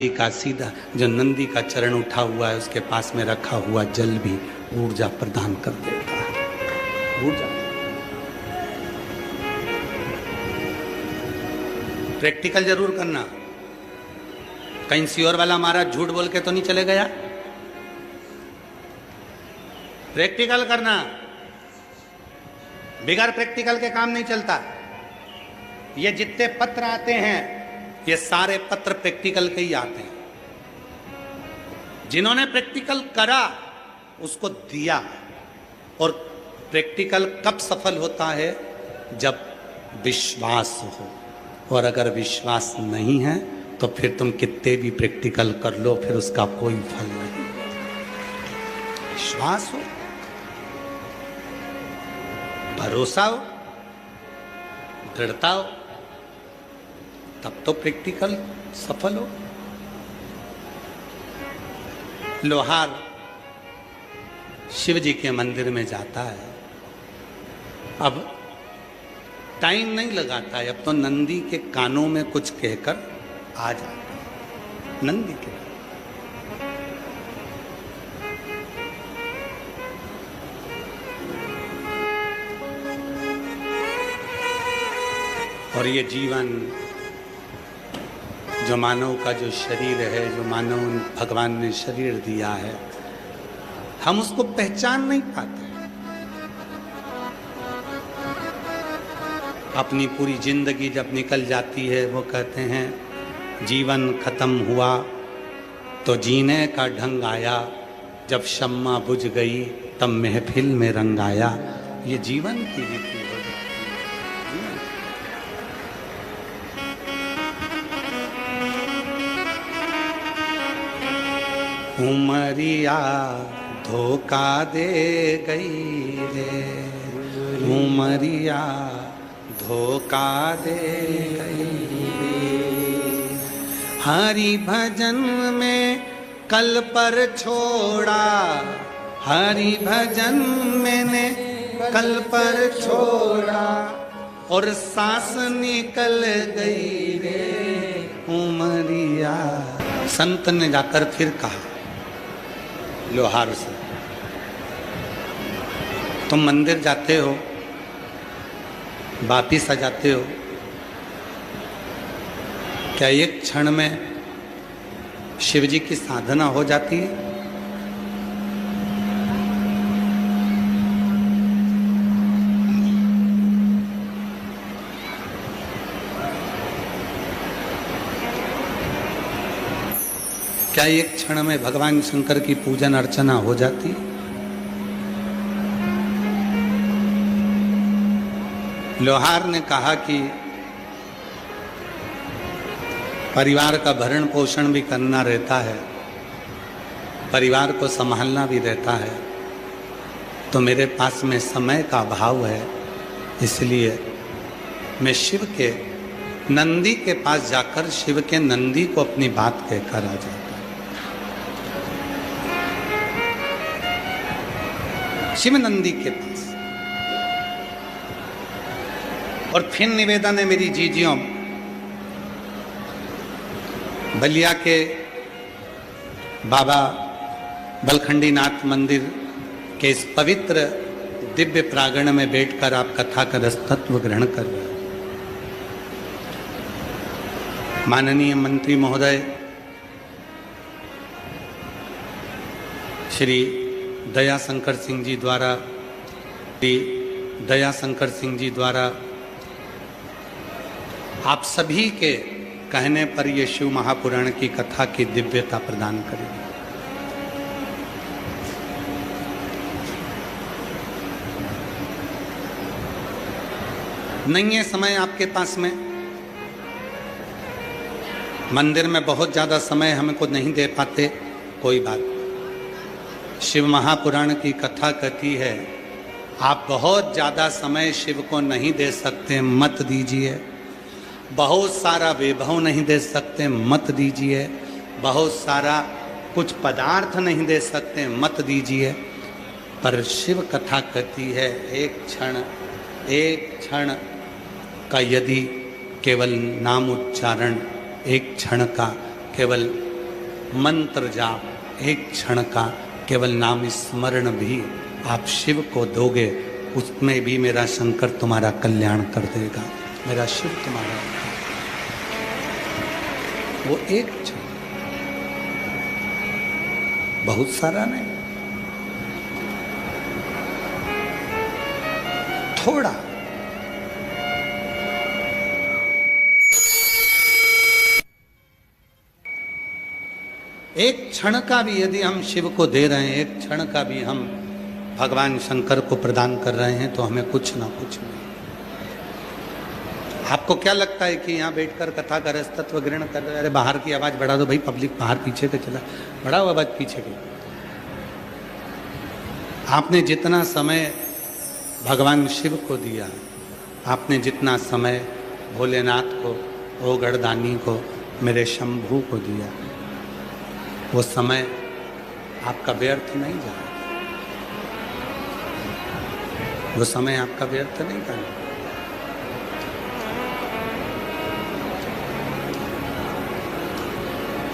का सीधा जो नंदी का चरण उठा हुआ है उसके पास में रखा हुआ जल भी ऊर्जा प्रदान कर देता है। ऊर्जा प्रैक्टिकल जरूर करना। कहीं सियोर वाला महाराज झूठ बोल के तो नहीं चले गया। प्रैक्टिकल करना, बिगैर प्रैक्टिकल के काम नहीं चलता। ये जितने पत्र आते हैं ये सारे पत्र प्रैक्टिकल के ही आते हैं। जिन्होंने प्रैक्टिकल करा उसको दिया। और प्रैक्टिकल कब सफल होता है? जब विश्वास हो। और अगर विश्वास नहीं है तो फिर तुम कितने भी प्रैक्टिकल कर लो फिर उसका कोई फल नहीं। विश्वास हो, भरोसा हो, दृढ़ता हो, तब तो प्रैक्टिकल सफल हो। लोहार शिव जी के मंदिर में जाता है। अब टाइम नहीं लगाता है, अब तो नंदी के कानों में कुछ कहकर आ जाता है। नंदी के और ये जीवन जो मानव का जो शरीर है, जो मानव भगवान ने शरीर दिया है, हम उसको पहचान नहीं पाते। अपनी पूरी जिंदगी जब निकल जाती है वो कहते हैं जीवन खत्म हुआ तो जीने का ढंग आया, जब शम्मा बुझ गई तब महफिल में रंग आया। ये जीवन की रीति हो जाती है। उमरिया धोखा दे गई रे, उमरिया धोखा दे गई रे। हरि भजन में कल पर छोड़ा, हरि भजन मैंने कल पर छोड़ा और सांस निकल गई रे उमरिया। संत ने जाकर फिर कहा लोहार से, तुम मंदिर जाते हो, वापिस आ जाते हो, क्या एक क्षण में शिव जी की साधना हो जाती है? क्या एक क्षण में भगवान शंकर की पूजन अर्चना हो जाती है? लोहार ने कहा कि परिवार का भरण पोषण भी करना रहता है, परिवार को संभालना भी रहता है, तो मेरे पास में समय का अभाव है, इसलिए मैं शिव के नंदी के पास जाकर शिव के नंदी को अपनी बात कहकर आ जाता। शिव नंदी के पास और फिर निवेदन है मेरी जीजियों, बलिया के बाबा बलखंडी नाथ मंदिर के इस पवित्र दिव्य प्रांगण में बैठकर आप कथा का रसतत्व ग्रहण कर रहे हैं। माननीय मंत्री महोदय श्री दयाशंकर सिंह जी द्वारा आप सभी के कहने पर ये शिव महापुराण की कथा की दिव्यता प्रदान करेगी। नहीं है समय आपके पास में, मंदिर में बहुत ज्यादा समय हमको नहीं दे पाते, कोई बात। शिव महापुराण की कथा कहती है आप बहुत ज्यादा समय शिव को नहीं दे सकते, मत दीजिए। बहुत सारा वैभव नहीं दे सकते, मत दीजिए। बहुत सारा कुछ पदार्थ नहीं दे सकते, मत दीजिए। पर शिव कथा कहती है एक क्षण का यदि केवल नाम उच्चारण, एक क्षण का केवल मंत्र जाप, एक क्षण का केवल नाम स्मरण भी आप शिव को दोगे, उसमें भी मेरा शंकर तुम्हारा कल्याण कर देगा, मेरा शिव तुम्हारा। वो एक क्षण, बहुत सारा नहीं, थोड़ा। एक क्षण का भी यदि हम शिव को दे रहे हैं, एक क्षण का भी हम भगवान शंकर को प्रदान कर रहे हैं, तो हमें कुछ ना कुछ नहीं। आपको क्या लगता है कि यहाँ बैठकर कथा का रस तत्व ग्रहण कर रहे, अरे बाहर की आवाज बढ़ा दो भाई, पब्लिक बाहर पीछे के चला, बढ़ाओ आवाज पीछे की। आपने जितना समय भगवान शिव को दिया, आपने जितना समय भोलेनाथ को, ओ गढ़दानी को, मेरे शंभू को दिया, वो समय आपका व्यर्थ नहीं जाए, वो समय आपका व्यर्थ नहीं करना।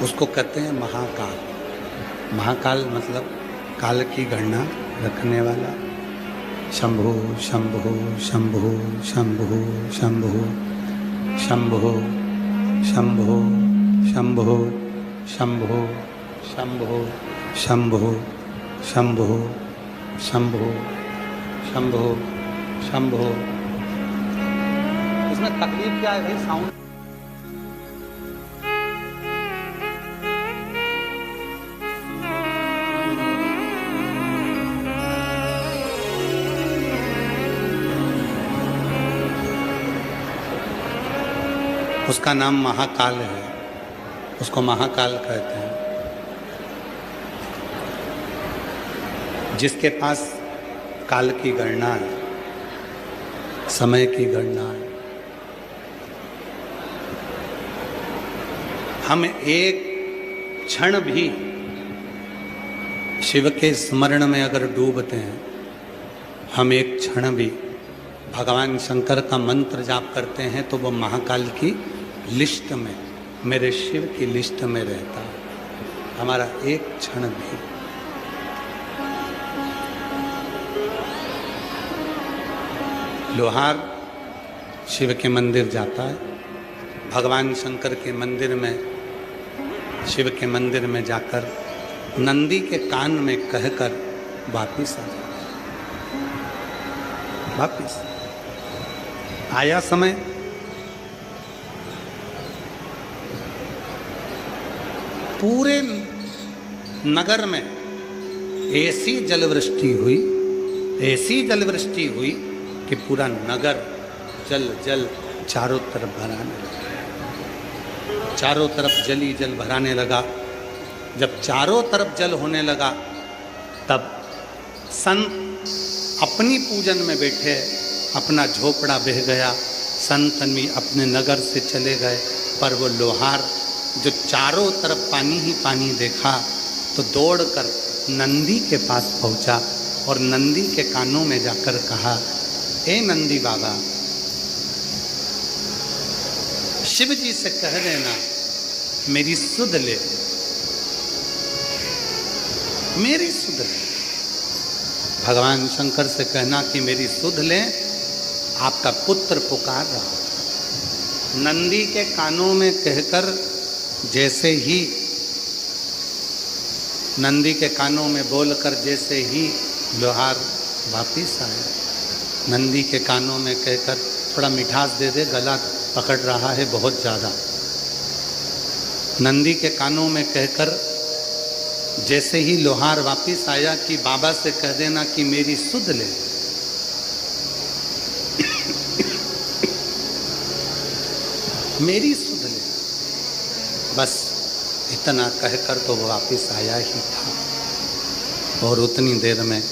उसको कहते हैं महाकाल। महाकाल मतलब काल की गणना रखने वाला। शंभु शंभु शंभु शंभु शंभु शंभु शंभु शंभु शंभु शंभु शंभु शंभु शंभु शंभु शंभु। इसमें तकलीफ क्या है? साउंड उसका नाम महाकाल है, उसको महाकाल कहते हैं। जिसके पास काल की गणना है, समय की गणना है। हम एक क्षण भी शिव के स्मरण में अगर डूबते हैं, हम एक क्षण भी भगवान शंकर का मंत्र जाप करते हैं, तो वो महाकाल की लिस्ट में, मेरे शिव की लिस्ट में रहता है हमारा एक क्षण भी। लोहार शिव के मंदिर जाता है, भगवान शंकर के मंदिर में, शिव के मंदिर में जाकर नंदी के कान में कहकर वापिस आ जाता है। वापिस आया समय, पूरे नगर में ऐसी जलवृष्टि हुई, ऐसी जलवृष्टि हुई कि पूरा नगर जल जल चारों तरफ भराने लगा। चारों तरफ जल ही जल भराने लगा। जब चारों तरफ जल होने लगा, तब संत अपनी पूजन में बैठे, अपना झोपड़ा बह गया, संत भी अपने नगर से चले गए। पर वो लोहार जो चारों तरफ पानी ही पानी देखा, तो दौड़कर नंदी के पास पहुंचा और नंदी के कानों में जाकर कहा, ए नंदी बाबा, शिव जी से कह देना मेरी सुध ले, मेरी सुध ले। भगवान शंकर से कहना कि मेरी सुध ले, आपका पुत्र पुकार रहा। नंदी के कानों में कहकर जैसे ही, नंदी के कानों में बोलकर जैसे ही लोहार वापिस आया, नंदी के कानों में कहकर, थोड़ा मिठास दे दे, गला पकड़ रहा है बहुत ज़्यादा। नंदी के कानों में कहकर जैसे ही लोहार वापिस आया कि बाबा से कह देना कि मेरी सुध ले। मेरी सुध ले, बस इतना कहकर तो वो वापिस आया ही था। और उतनी देर में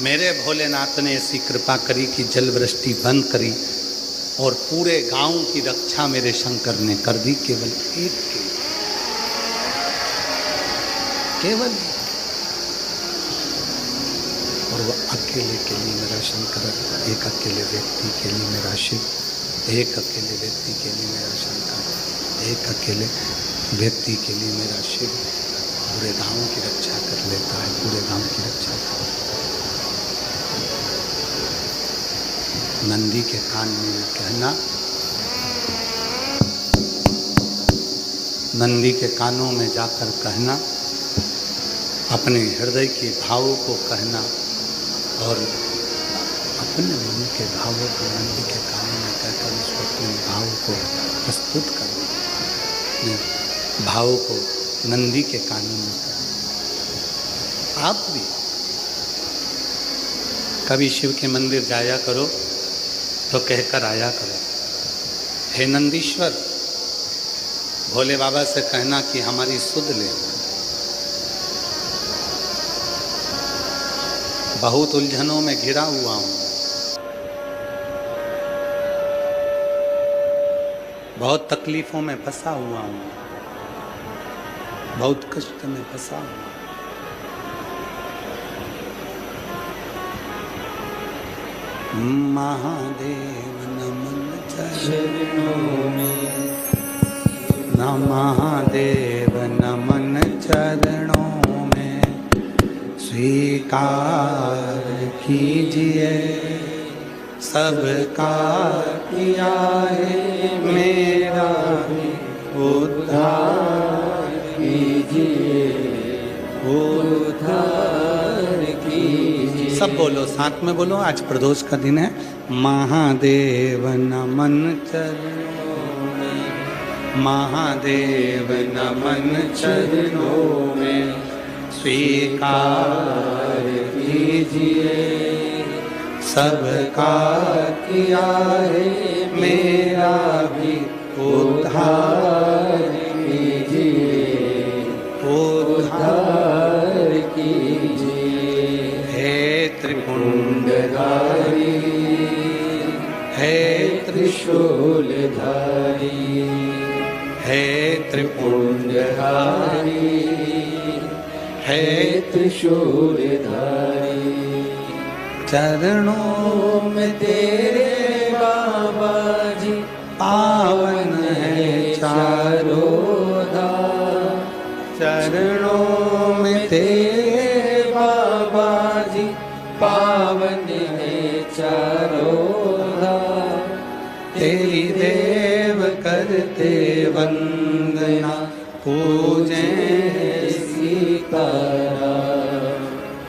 मेरे भोलेनाथ ने ऐसी कृपा करी कि जल वृष्टि बंद करी और पूरे गांव की रक्षा मेरे शंकर ने कर दी। केवल एक केवल और वो अकेले के लिए मेरा शंकर, एक अकेले व्यक्ति के लिए मेरा शिव, एक अकेले व्यक्ति के लिए मेरा शंकर, एक अकेले। व्यक्ति के लिए मेरा शिव पूरे गांव की रक्षा कर लेता है, पूरे गांव की रक्षा कर। नंदी के कान में कहना, नंदी के कानों में जाकर कहना, अपने हृदय के भावों को कहना और अपने मन के भावों को नंदी के कानों में कहकर उसको अपने भावों को प्रस्तुत करना, भावों को नंदी के कानों में कहना। आप भी कभी शिव के मंदिर जाया करो तो कहकर आया करो, हे नंदीश्वर, भोले बाबा से कहना कि हमारी सुध ले। बहुत उलझनों में घिरा हुआ हूं, बहुत तकलीफों में फंसा हुआ हूं, बहुत कष्ट में फंसा हुआ। महादेव नमन चरणों में, महादेव नमन चरणों में, स्वीकार कीजिए सबका किया है, मेरा भी उद्धार कीजिए, उद्धार कीजिए। सब बोलो, साथ में बोलो, आज प्रदोष का दिन है। महादेव नमन चरणों में, महादेव नमन चरणों में, स्वीकार कीजिए सबका किया है, मेरा भी उद्धार कीजिए, उद्धार कीजिए। हे त्रिपुंडधारी, हे त्रिशूलधारी, हे त्रिपुंडधारी, हे त्रिशूलधारी, चरणों में तेरे बाबा जी पावन है चारों धाम, चरणों में तेरे बाबा जी पावन है चारों धाम। तेरी देव करते वंदना, पूजे सीताराम,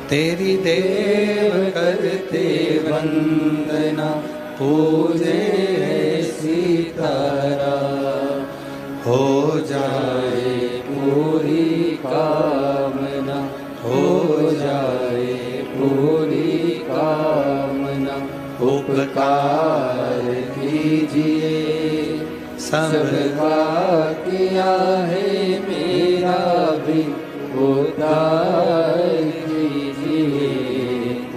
तेरी देव करते वंदना, पूजे सीताराम। हो जाए पूरी कामना, हो जाए पूरी कामना, उपकार कीजिए सबका किया है, मेरा भी उद्धार कीजिए,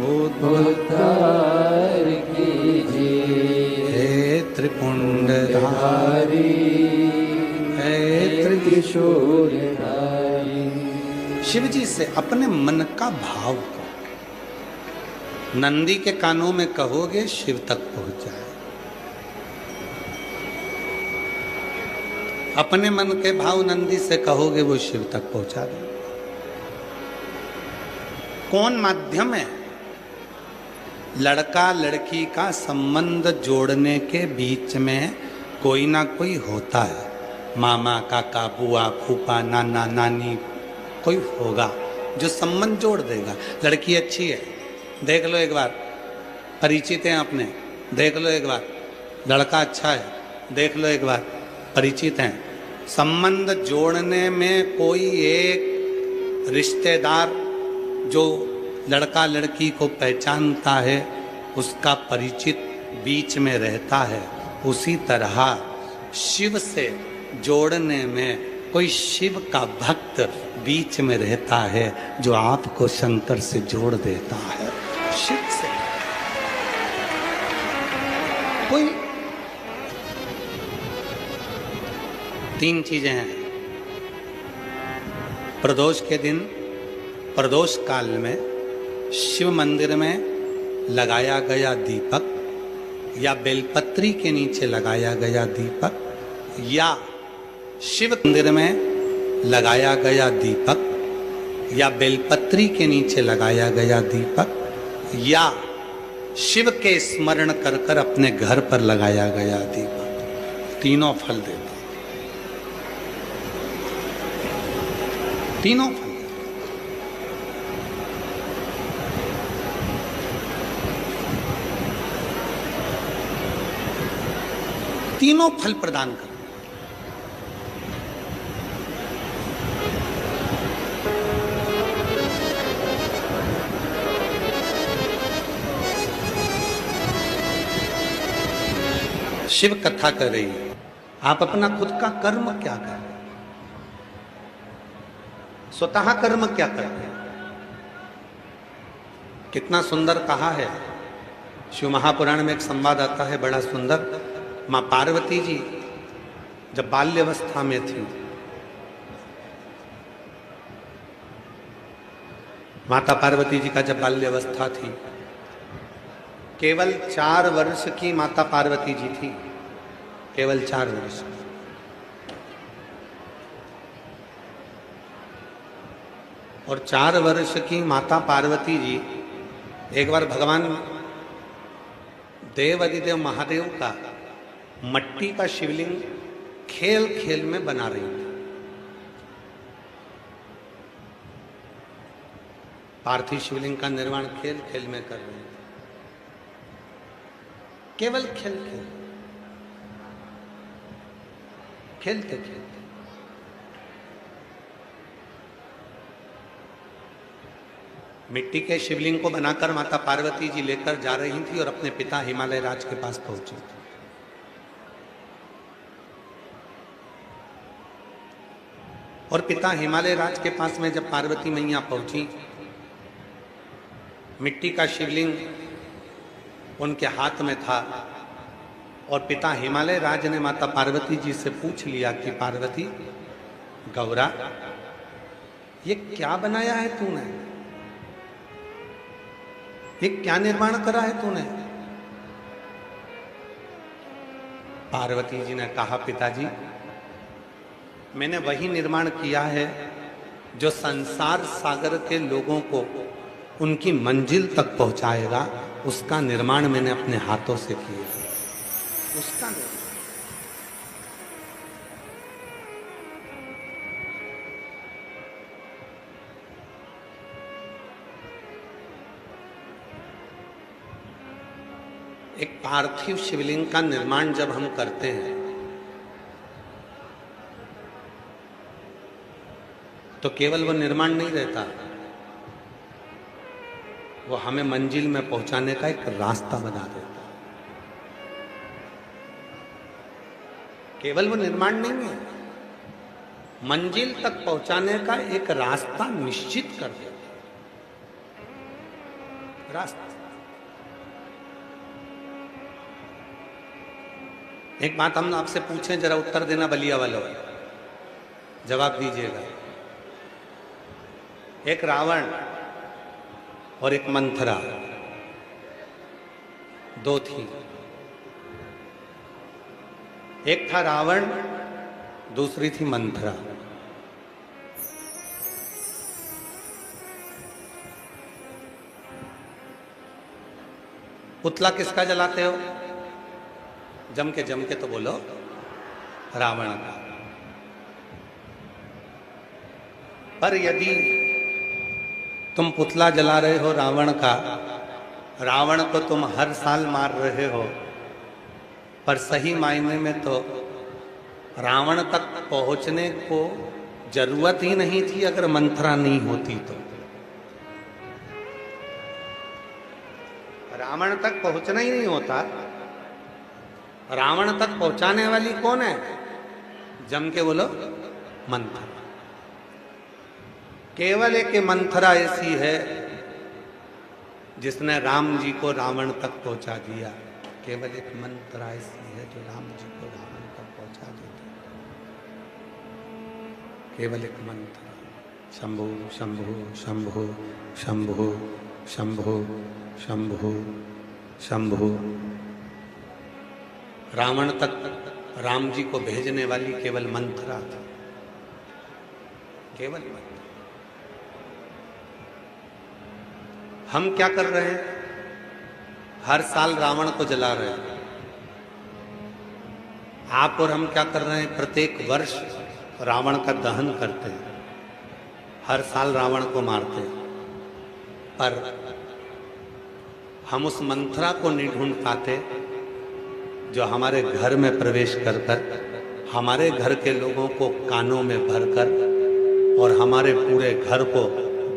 उद्धार कीजिए। हे त्रिपुंडधारी, हे त्रिशूलधारी। शिव जी से अपने मन का भाव को नंदी के कानों में कहोगे, शिव तक पहुंच जाए। अपने मन के भाव नंदी से कहोगे, वो शिव तक पहुंचा दे। कौन माध्यम है? लड़का लड़की का संबंध जोड़ने के बीच में कोई ना कोई होता है। मामा, काका, बुआ, फूफा, नाना, नानी, कोई होगा जो संबंध जोड़ देगा। लड़की अच्छी है, देख लो एक बार, परिचित हैं अपने, देख लो एक बार। लड़का अच्छा है, देख लो एक बार, परिचित हैं। संबंध जोड़ने में कोई एक रिश्तेदार जो लड़का लड़की को पहचानता है, उसका परिचित बीच में रहता है। उसी तरह शिव से जोड़ने में कोई शिव का भक्त बीच में रहता है, जो आपको शंकर से जोड़ देता है। शिव से कोई तीन चीजें हैं। प्रदोष के दिन, प्रदोष काल में शिव मंदिर में लगाया गया दीपक, या बेलपत्री के नीचे लगाया गया दीपक, या शिव मंदिर में लगाया गया दीपक, या बेलपत्री के नीचे लगाया गया दीपक, या शिव के स्मरण कर कर अपने घर पर लगाया गया दीपक, तीनों फल देता, तीनों फल। तीनों फल प्रदान कर। शिव कथा कर रही है, आप अपना खुद का कर्म क्या कर रहे हैं, स्वतः कर्म क्या कर रहे हैं। कितना सुंदर कहा है शिव महापुराण में, एक संवाद आता है बड़ा सुंदर। मां पार्वती जी जब बाल्यावस्था में थी, माता पार्वती जी का जब बाल्यावस्था थी, केवल 4 वर्ष की माता पार्वती जी थी, केवल 4 वर्ष। और 4 वर्ष की माता पार्वती जी एक बार भगवान देव अधिदेव महादेव का मट्टी का शिवलिंग खेल खेल में बना रही थी। पार्थिव शिवलिंग का निर्माण खेल खेल में कर रही थी, केवल खेल खेल, खेलते खेलते मिट्टी के शिवलिंग को बनाकर माता पार्वती जी लेकर जा रही थी और अपने पिता हिमालय राज के पास पहुंची थी। और पिता हिमालय राज के पास में जब पार्वती मैया पहुंची, मिट्टी का शिवलिंग उनके हाथ में था और पिता हिमालय राज ने माता पार्वती जी से पूछ लिया कि पार्वती गौरा, ये क्या बनाया है तूने, ये क्या निर्माण करा है तूने। पार्वती जी ने कहा, पिताजी मैंने वही निर्माण किया है जो संसार सागर के लोगों को उनकी मंजिल तक पहुंचाएगा, उसका निर्माण मैंने अपने हाथों से किया, उसका निर्माण। एक पार्थिव शिवलिंग का निर्माण जब हम करते हैं तो केवल वो निर्माण नहीं रहता, वो हमें मंजिल में पहुंचाने का एक रास्ता बना देता। केवल वो निर्माण नहीं है, मंजिल तक पहुंचाने का एक रास्ता निश्चित कर देता। रास्ता। एक बात हम आपसे पूछें, जरा उत्तर देना बलिया वालों, जवाब दीजिएगा। एक रावण और एक मंथरा, दो थी। एक था रावण, दूसरी थी मंथरा। पुतला किसका जलाते हो? जम के तो बोलो, रावण का। पर यदि तुम पुतला जला रहे हो रावण का, रावण को तुम हर साल मार रहे हो, पर सही मायने में तो रावण तक पहुंचने को जरूरत ही नहीं थी अगर मंथरा नहीं होती तो। रावण तक पहुंचना ही नहीं होता। रावण तक पहुंचाने वाली कौन है? जम के बोलो, मंथरा। केवल एक मंथरा ऐसी है जिसने राम जी को रावण तक पहुंचा दिया। केवल एक मंथरा ऐसी है जो राम जी को रावण तक पहुंचा देती। केवल एक मंथरा। शंभु शंभु शंभु शंभु शंभु शंभु शंभु। रावण तक राम जी को भेजने वाली केवल मंथरा थी। केवल मंत्र। हम क्या कर रहे हैं? हर साल रावण को जला रहे हैं। आप और हम क्या कर रहे हैं? प्रत्येक वर्ष रावण का दहन करते हैं, हर साल रावण को मारते हैं, पर हम उस मंत्रा को नहीं ढूंढ पाते जो हमारे घर में प्रवेश कर कर हमारे घर के लोगों को कानों में भरकर और हमारे पूरे घर को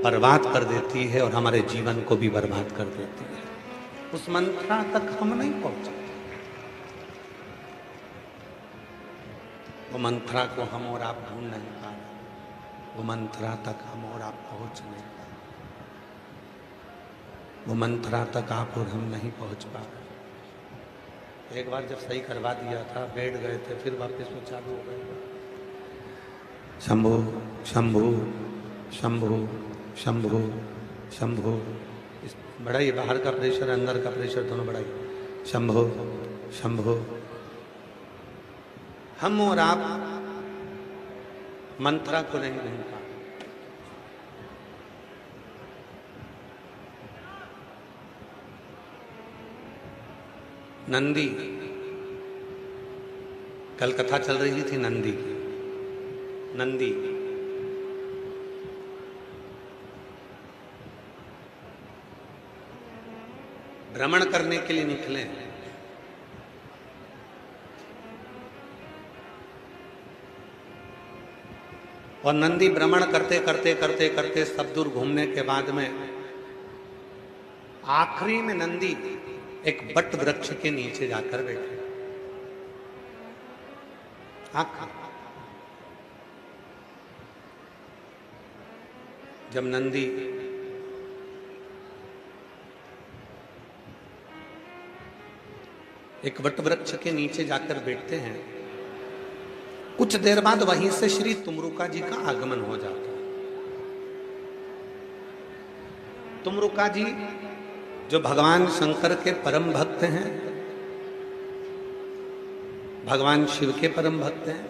बर्बाद कर देती है और हमारे जीवन को भी बर्बाद कर देती है। उस मंत्रा तक हम नहीं पहुंचे। वो मंत्रा को हम और आप ढूंढ नहीं पा रहे, वो मंत्रा तक हम और आप पहुंच नहीं पा रहे, वो मंत्रा तक आप और हम नहीं पहुंच पा रहे। एक बार जब सही करवा दिया था, बैठ गए थे, फिर वापस वो चालू हो गए। शंभो शंभो शंभो शंभो शंभो। बढ़ाइए, बाहर का प्रेशर अंदर का प्रेशर दोनों बढ़ाइए। शंभो शंभो। हम और आप मंत्रा को नहीं ढूंढ पा। नंदी, कल कथा चल रही थी नंदी की। नंदी भ्रमण करने के लिए निकले, और नंदी भ्रमण करते करते करते करते सब दूर घूमने के बाद में आखिरी में नंदी एक बट वृक्ष के नीचे जाकर बैठे। जब नंदी एक वट वृक्ष के नीचे जाकर बैठते हैं, कुछ देर बाद वहीं से श्री तुमरुका जी का आगमन हो जाता है। तुमरुका जी जो भगवान शंकर के परम भक्त हैं, भगवान शिव के परम भक्त हैं,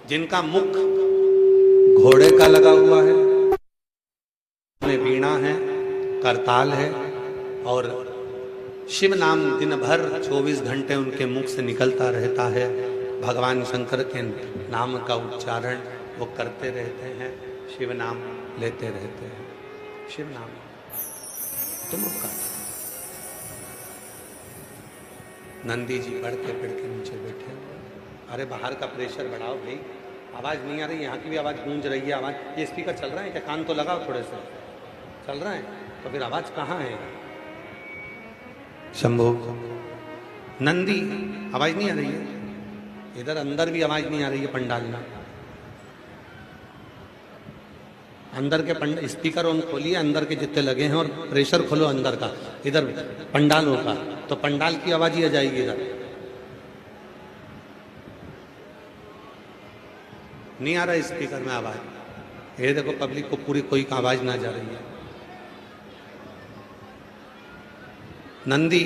जिनका मुख घोड़े का लगा हुआ है, में वीणा है, करताल है, और शिव नाम दिन भर 24 घंटे उनके मुख से निकलता रहता है। भगवान शंकर के नाम का उच्चारण वो करते रहते हैं, शिव नाम लेते रहते हैं, शिव नाम। तुमरुका नंदी जी बढ़ के नीचे बैठे। अरे बाहर का प्रेशर बढ़ाओ भाई, आवाज नहीं आ रही, यहाँ की भी आवाज गूंज रही है। आवाज, ये स्पीकर चल रहा है क्या? कान तो लगाओ, थोड़े से चल रहा है तो फिर आवाज कहाँ है? शंभो। नंदी, आवाज नहीं आ रही है इधर, अंदर भी आवाज नहीं आ रही है पंडाल में। अंदर के स्पीकर ऑन खोलिए, अंदर के जितने लगे हैं, और प्रेशर खोलो अंदर का, इधर पंडालों का, तो पंडाल की आवाज ही आ जाएगी इधर। नहीं आ रहा स्पीकर में आवाज। ये देखो पब्लिक को पूरी कोई आवाज ना जा रही है। नंदी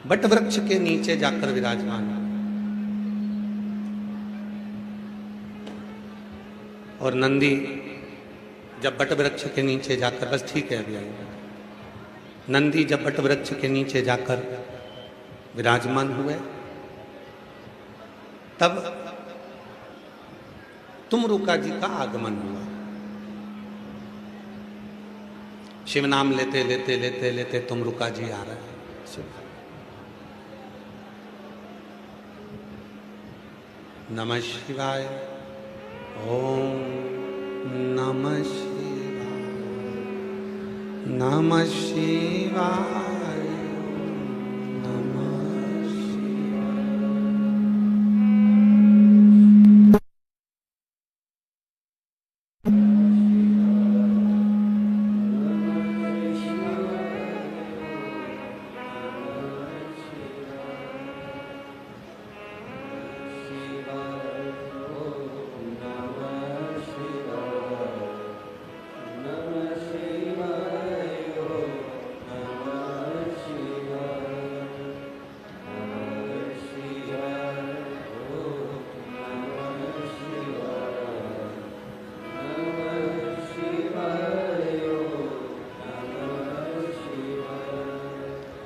बट वृक्ष के नीचे जाकर विराजमान, और नंदी जब बट वृक्ष के नीचे जाकर, बस ठीक है अभी आएगा। नंदी जब बट वृक्ष के नीचे जाकर विराजमान हुए, तब तुमरुका जी का आगमन हुआ। शिव नाम लेते लेते लेते लेते तुमरुका जी आ रहे हैं। शिव नमः शिवाय, ओम नमः शिवाय, नमः शिवाय, नमः शिवाय।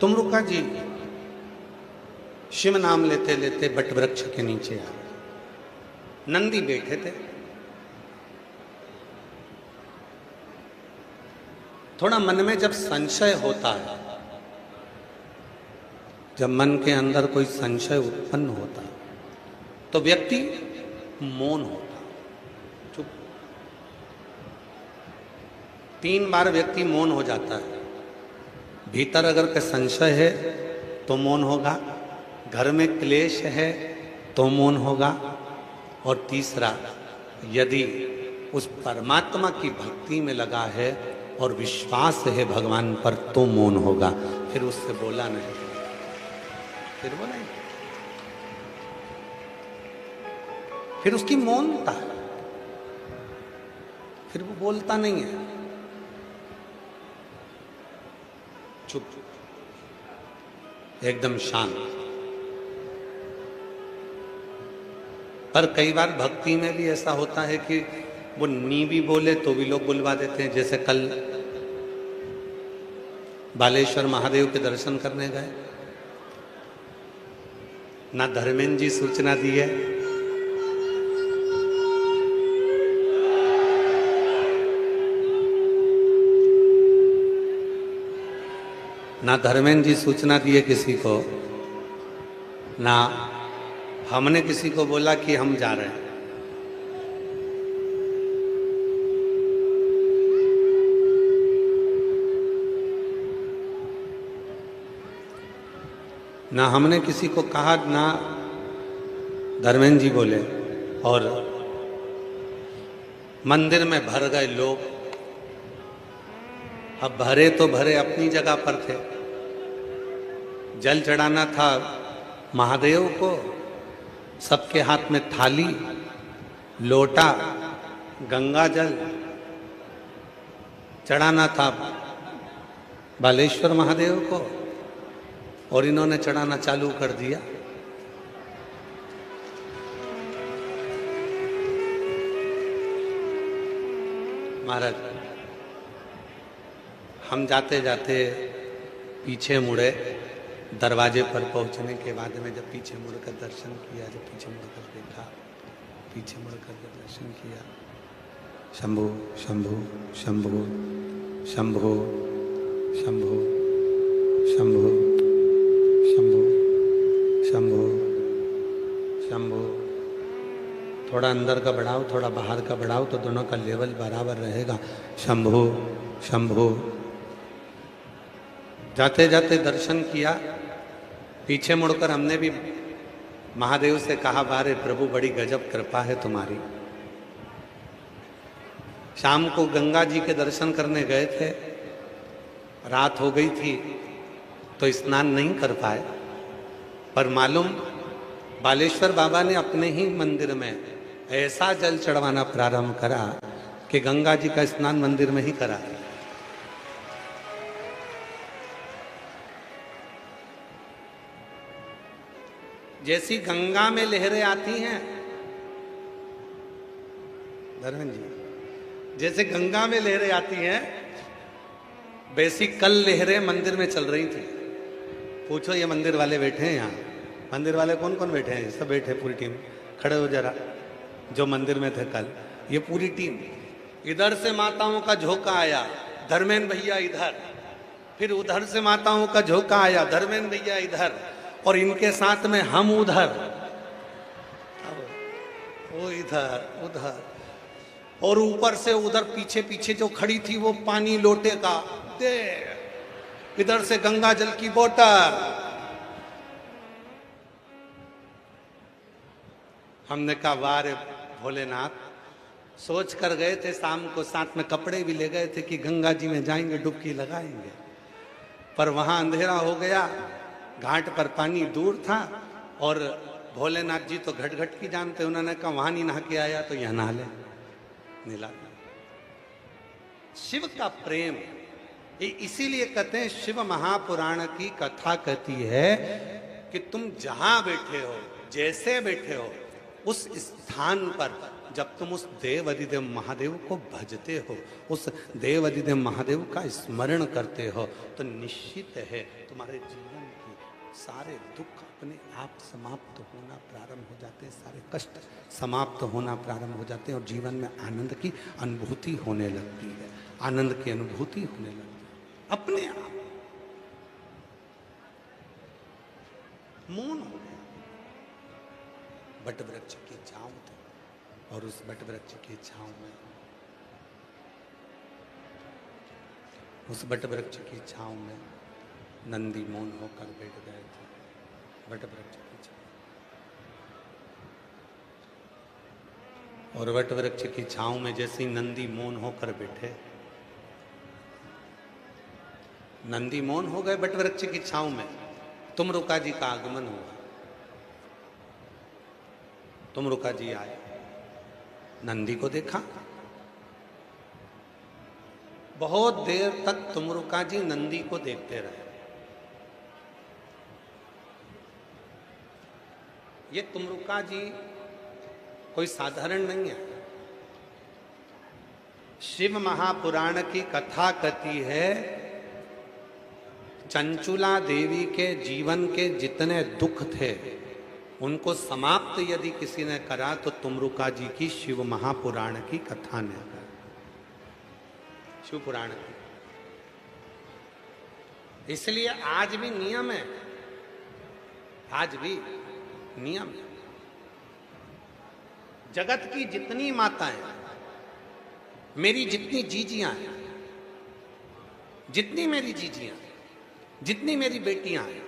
तुम रुका जी। शिव नाम लेते लेते बट वृक्ष के नीचे आ गए। नंदी बैठे थे। थोड़ा मन में जब संशय होता है, जब मन के अंदर कोई संशय उत्पन्न होता है, तो व्यक्ति मौन होता, चुप। 3 बार व्यक्ति मौन हो जाता है। भीतर अगर कोई संशय है तो मौन होगा, घर में क्लेश है तो मौन होगा, और तीसरा, यदि उस परमात्मा की भक्ति में लगा है और विश्वास है भगवान पर तो मौन होगा। फिर उससे बोला नहीं, फिर वो नहीं, फिर उसकी मौनता है, फिर वो बोलता नहीं है, चुप, एकदम शांत। पर कई बार भक्ति में भी ऐसा होता है कि वो नी भी बोले तो भी लोग बुलवा देते हैं। जैसे कल बालेश्वर महादेव के दर्शन करने गए, ना धर्मेंद्र जी सूचना दी है, ना धर्मेंद्र जी सूचना दिए किसी को, ना हमने किसी को बोला कि हम जा रहे हैं। ना हमने किसी को कहा, ना धर्मेंद्र जी बोले, और मंदिर में भर गए लोग। अब भरे तो भरे अपनी जगह पर थे। जल चढ़ाना था महादेव को, सबके हाथ में थाली, लोटा, गंगा जल चढ़ाना था बालेश्वर महादेव को, और इन्होंने चढ़ाना चालू कर दिया। महाराज, हम जाते जाते पीछे मुड़े। दरवाजे पर पहुंचने के बाद में जब पीछे मुड़कर दर्शन किया, जब पीछे मुड़कर देखा, पीछे मुड़कर जब दर्शन किया, शंभो शंभो शंभो शंभो शंभो शंभो शंभो शंभो शंभो। थोड़ा अंदर का बढ़ाओ, थोड़ा बाहर का बढ़ाओ, तो दोनों का लेवल बराबर रहेगा। शंभो शंभो। जाते जाते दर्शन किया, पीछे मुड़कर हमने भी महादेव से कहा, बारे प्रभु बड़ी गजब कृपा है तुम्हारी। शाम को गंगा जी के दर्शन करने गए थे, रात हो गई थी तो स्नान नहीं कर पाए, पर मालूम बालेश्वर बाबा ने अपने ही मंदिर में ऐसा जल चढ़वाना प्रारंभ करा कि गंगा जी का स्नान मंदिर में ही करा। जैसी गंगा में लहरें आती हैं, धर्मेंद्र जी, जैसे गंगा में लहरें आती हैं, वैसी कल लहरें मंदिर में चल रही थी। पूछो, ये मंदिर वाले बैठे हैं यहाँ, मंदिर वाले कौन कौन बैठे हैं? सब बैठे, पूरी टीम। खड़े हो जरा, जो मंदिर में थे कल, ये पूरी टीम। इधर से माताओं का झोंका आया, धर्मेंद्र भैया इधर, फिर उधर से माताओं का झोंका आया, धर्मेंद्र भैया इधर, और इनके साथ में हम उधर, वो इधर उधर, और ऊपर से उधर पीछे पीछे जो खड़ी थी वो पानी लोटे का दे, इधर से गंगा जल की बोतल। हमने कहा, वाह रे भोलेनाथ, सोच कर गए थे शाम को, साथ में कपड़े भी ले गए थे कि गंगा जी में जाएंगे, डुबकी लगाएंगे, पर वहां अंधेरा हो गया, घाट पर पानी दूर था, और भोलेनाथ जी तो घट घट की जानते, उन्होंने कहा वहां नहीं नहा के आया तो यहां नहा ले, नीला। शिव का प्रेम, इसीलिए कहते हैं शिव महापुराण की कथा कहती है कि तुम जहां बैठे हो, जैसे बैठे हो, उस स्थान पर जब तुम उस देव अधिदेव महादेव को भजते हो, उस देव अधिदेव महादेव का स्मरण करते हो, तो निश्चित है तुम्हारे जीवन की सारे दुख अपने आप समाप्त होना प्रारंभ हो जाते हैं, सारे कष्ट समाप्त होना प्रारंभ हो जाते हैं और जीवन में आनंद की अनुभूति होने लगती है, आनंद की अनुभूति होने लगती है अपने आप। मौन हो गया, बट वृक्ष की छांव थी और उस बट वृक्ष की छांव में, उस बट वृक्ष की छांव में नंदी मौन होकर बैठ गए थे। बट वृक्ष की छांव, और बट वृक्ष की छांव में जैसे ही नंदी मौन होकर बैठे, नंदी मौन हो गए बट वृक्ष की छांव में, तुमरुका जी का आगमन हुआ। तुमरुका जी आए, नंदी को देखा, बहुत देर तक तुमरुका जी नंदी को देखते रहे। ये तुमरुका जी कोई साधारण नहीं है। शिव महापुराण की कथा कहती है, चंचुला देवी के जीवन के जितने दुख थे उनको समाप्त यदि किसी ने करा तो तुमरुका जी की शिव महापुराण की कथा ने करा, शिव पुराण की। इसलिए आज भी नियम है, आज भी नियम है। जगत की जितनी माताएं, मेरी जितनी जीजियां हैं, जितनी मेरी जीजियां, जितनी मेरी बेटियां हैं,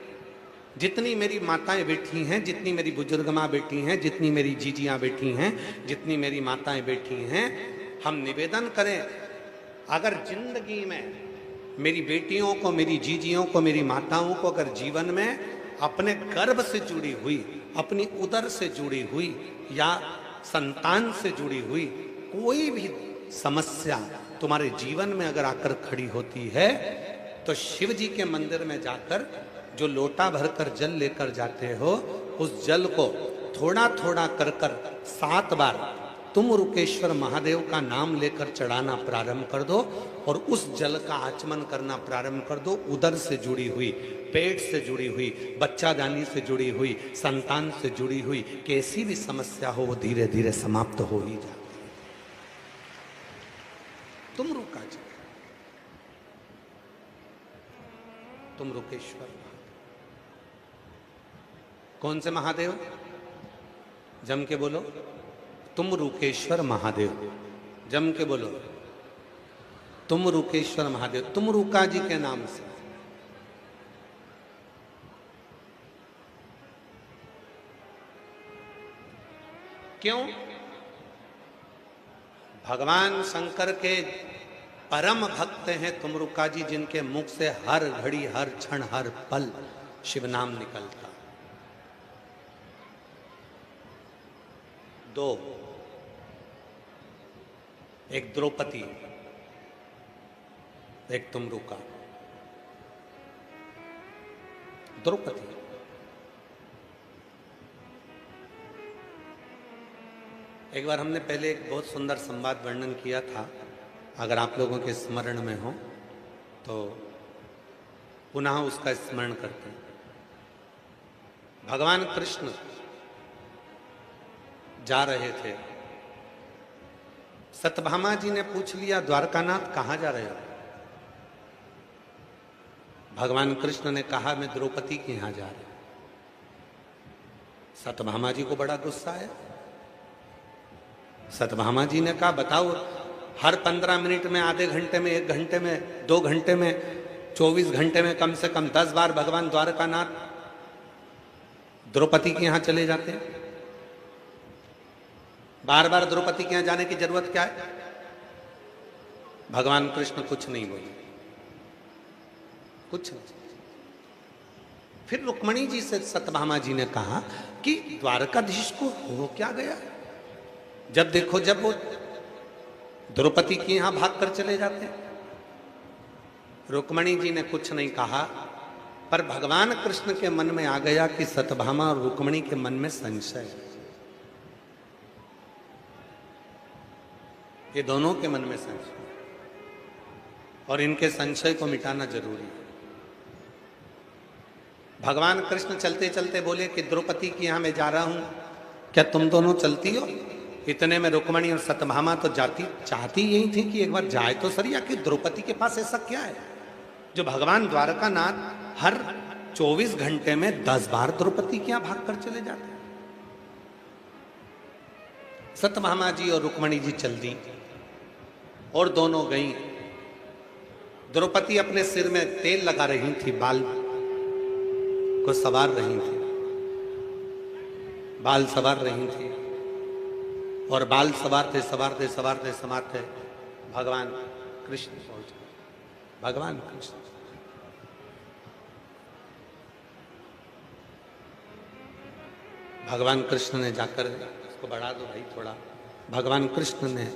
जितनी मेरी माताएं बैठी हैं, जितनी मेरी बुजुर्ग माँ बैठी हैं, जितनी मेरी जीजियां बैठी हैं, जितनी मेरी माताएं बैठी हैं, हम निवेदन करें, अगर जिंदगी में मेरी बेटियों को, मेरी जीजियों को, मेरी माताओं को अगर जीवन में अपने गर्भ से जुड़ी हुई, अपनी उदर से जुड़ी हुई या संतान से जुड़ी हुई कोई भी समस्या तुम्हारे जीवन में अगर आकर खड़ी होती है, तो शिव जी के मंदिर में जाकर जो लोटा भरकर जल लेकर जाते हो, उस जल को थोड़ा थोड़ा कर 7 बार तुम रुकेश्वर महादेव का नाम लेकर चढ़ाना प्रारंभ कर दो और उस जल का आचमन करना प्रारंभ कर दो। उदर से जुड़ी हुई, पेट से जुड़ी हुई, बच्चादानी से जुड़ी हुई, संतान से जुड़ी हुई कैसी भी समस्या हो, वो धीरे धीरे समाप्त हो ही जाती है। तुम रुका जी, तुम रुकेश्वर। कौन से महादेव? जम के बोलो, तुम रुकेश्वर महादेव। जम के बोलो, तुम रुकेश्वर महादेव। तुम रुका जी के नाम से। क्यों? भगवान शंकर के परम भक्त हैं तुमरुका जी, जिनके मुख से हर घड़ी, हर क्षण, हर पल शिव नाम निकलता। 2, एक द्रौपदी, एक तुमरुका। द्रौपदी एक बार हमने पहले एक बहुत सुंदर संवाद वर्णन किया था, अगर आप लोगों के स्मरण में हो तो पुनः उसका स्मरण करते हैं। भगवान कृष्ण जा रहे थे, सत्यभामा जी ने पूछ लिया, द्वारकानाथ कहाँ जा रहे हो? भगवान कृष्ण ने कहा, मैं द्रौपदी के यहां जा रहा हूं। सत्यभामा जी को बड़ा गुस्सा है। सत्यभामा जी ने कहा, बताओ, हर 15 मिनट में, आधे घंटे में, 1 घंटे में, 2 घंटे में, 24 घंटे में कम से कम 10 बार भगवान द्वारकानाथ द्रौपदी के यहां चले जाते हैं। बार बार द्रौपदी के यहां जाने की जरूरत क्या है? भगवान कृष्ण कुछ नहीं बोले, कुछ नहीं। फिर रुक्मणी जी से सत्यभामा जी ने कहा कि द्वारकाधीश को हो क्या गया? जब देखो जब वो द्रौपदी के यहां भाग कर चले जाते हैं। रुक्मणी जी ने कुछ नहीं कहा, पर भगवान कृष्ण के मन में आ गया कि सत्यभामा और रुक्मणी के मन में संशय है। ये दोनों के मन में संशय है और इनके संशय को मिटाना जरूरी है। भगवान कृष्ण चलते चलते बोले कि द्रौपदी की यहां मैं जा रहा हूं, क्या तुम दोनों चलती हो? इतने में रुक्मणी और सत्यभामा तो जाती चाहती यही थी कि एक बार जाए तो सही, आखिर द्रौपदी के पास ऐसा क्या है जो भगवान द्वारकानाथ हर 24 घंटे में 10 बार द्रौपदी के यहां भाग कर चले जाते हैं। सत्यभामा जी और रुक्मणी जी चल दी और दोनों गई। द्रौपदी अपने सिर में तेल लगा रही थी, बाल को सवार रही थी, बाल सवार रही थी और बाल सवारते सवारते सवारते सवारते भगवान कृष्ण पहुंचे। भगवान कृष्ण भगवान कृष्ण ने जाकर, इसको बढ़ा दो भाई थोड़ा, भगवान कृष्ण ने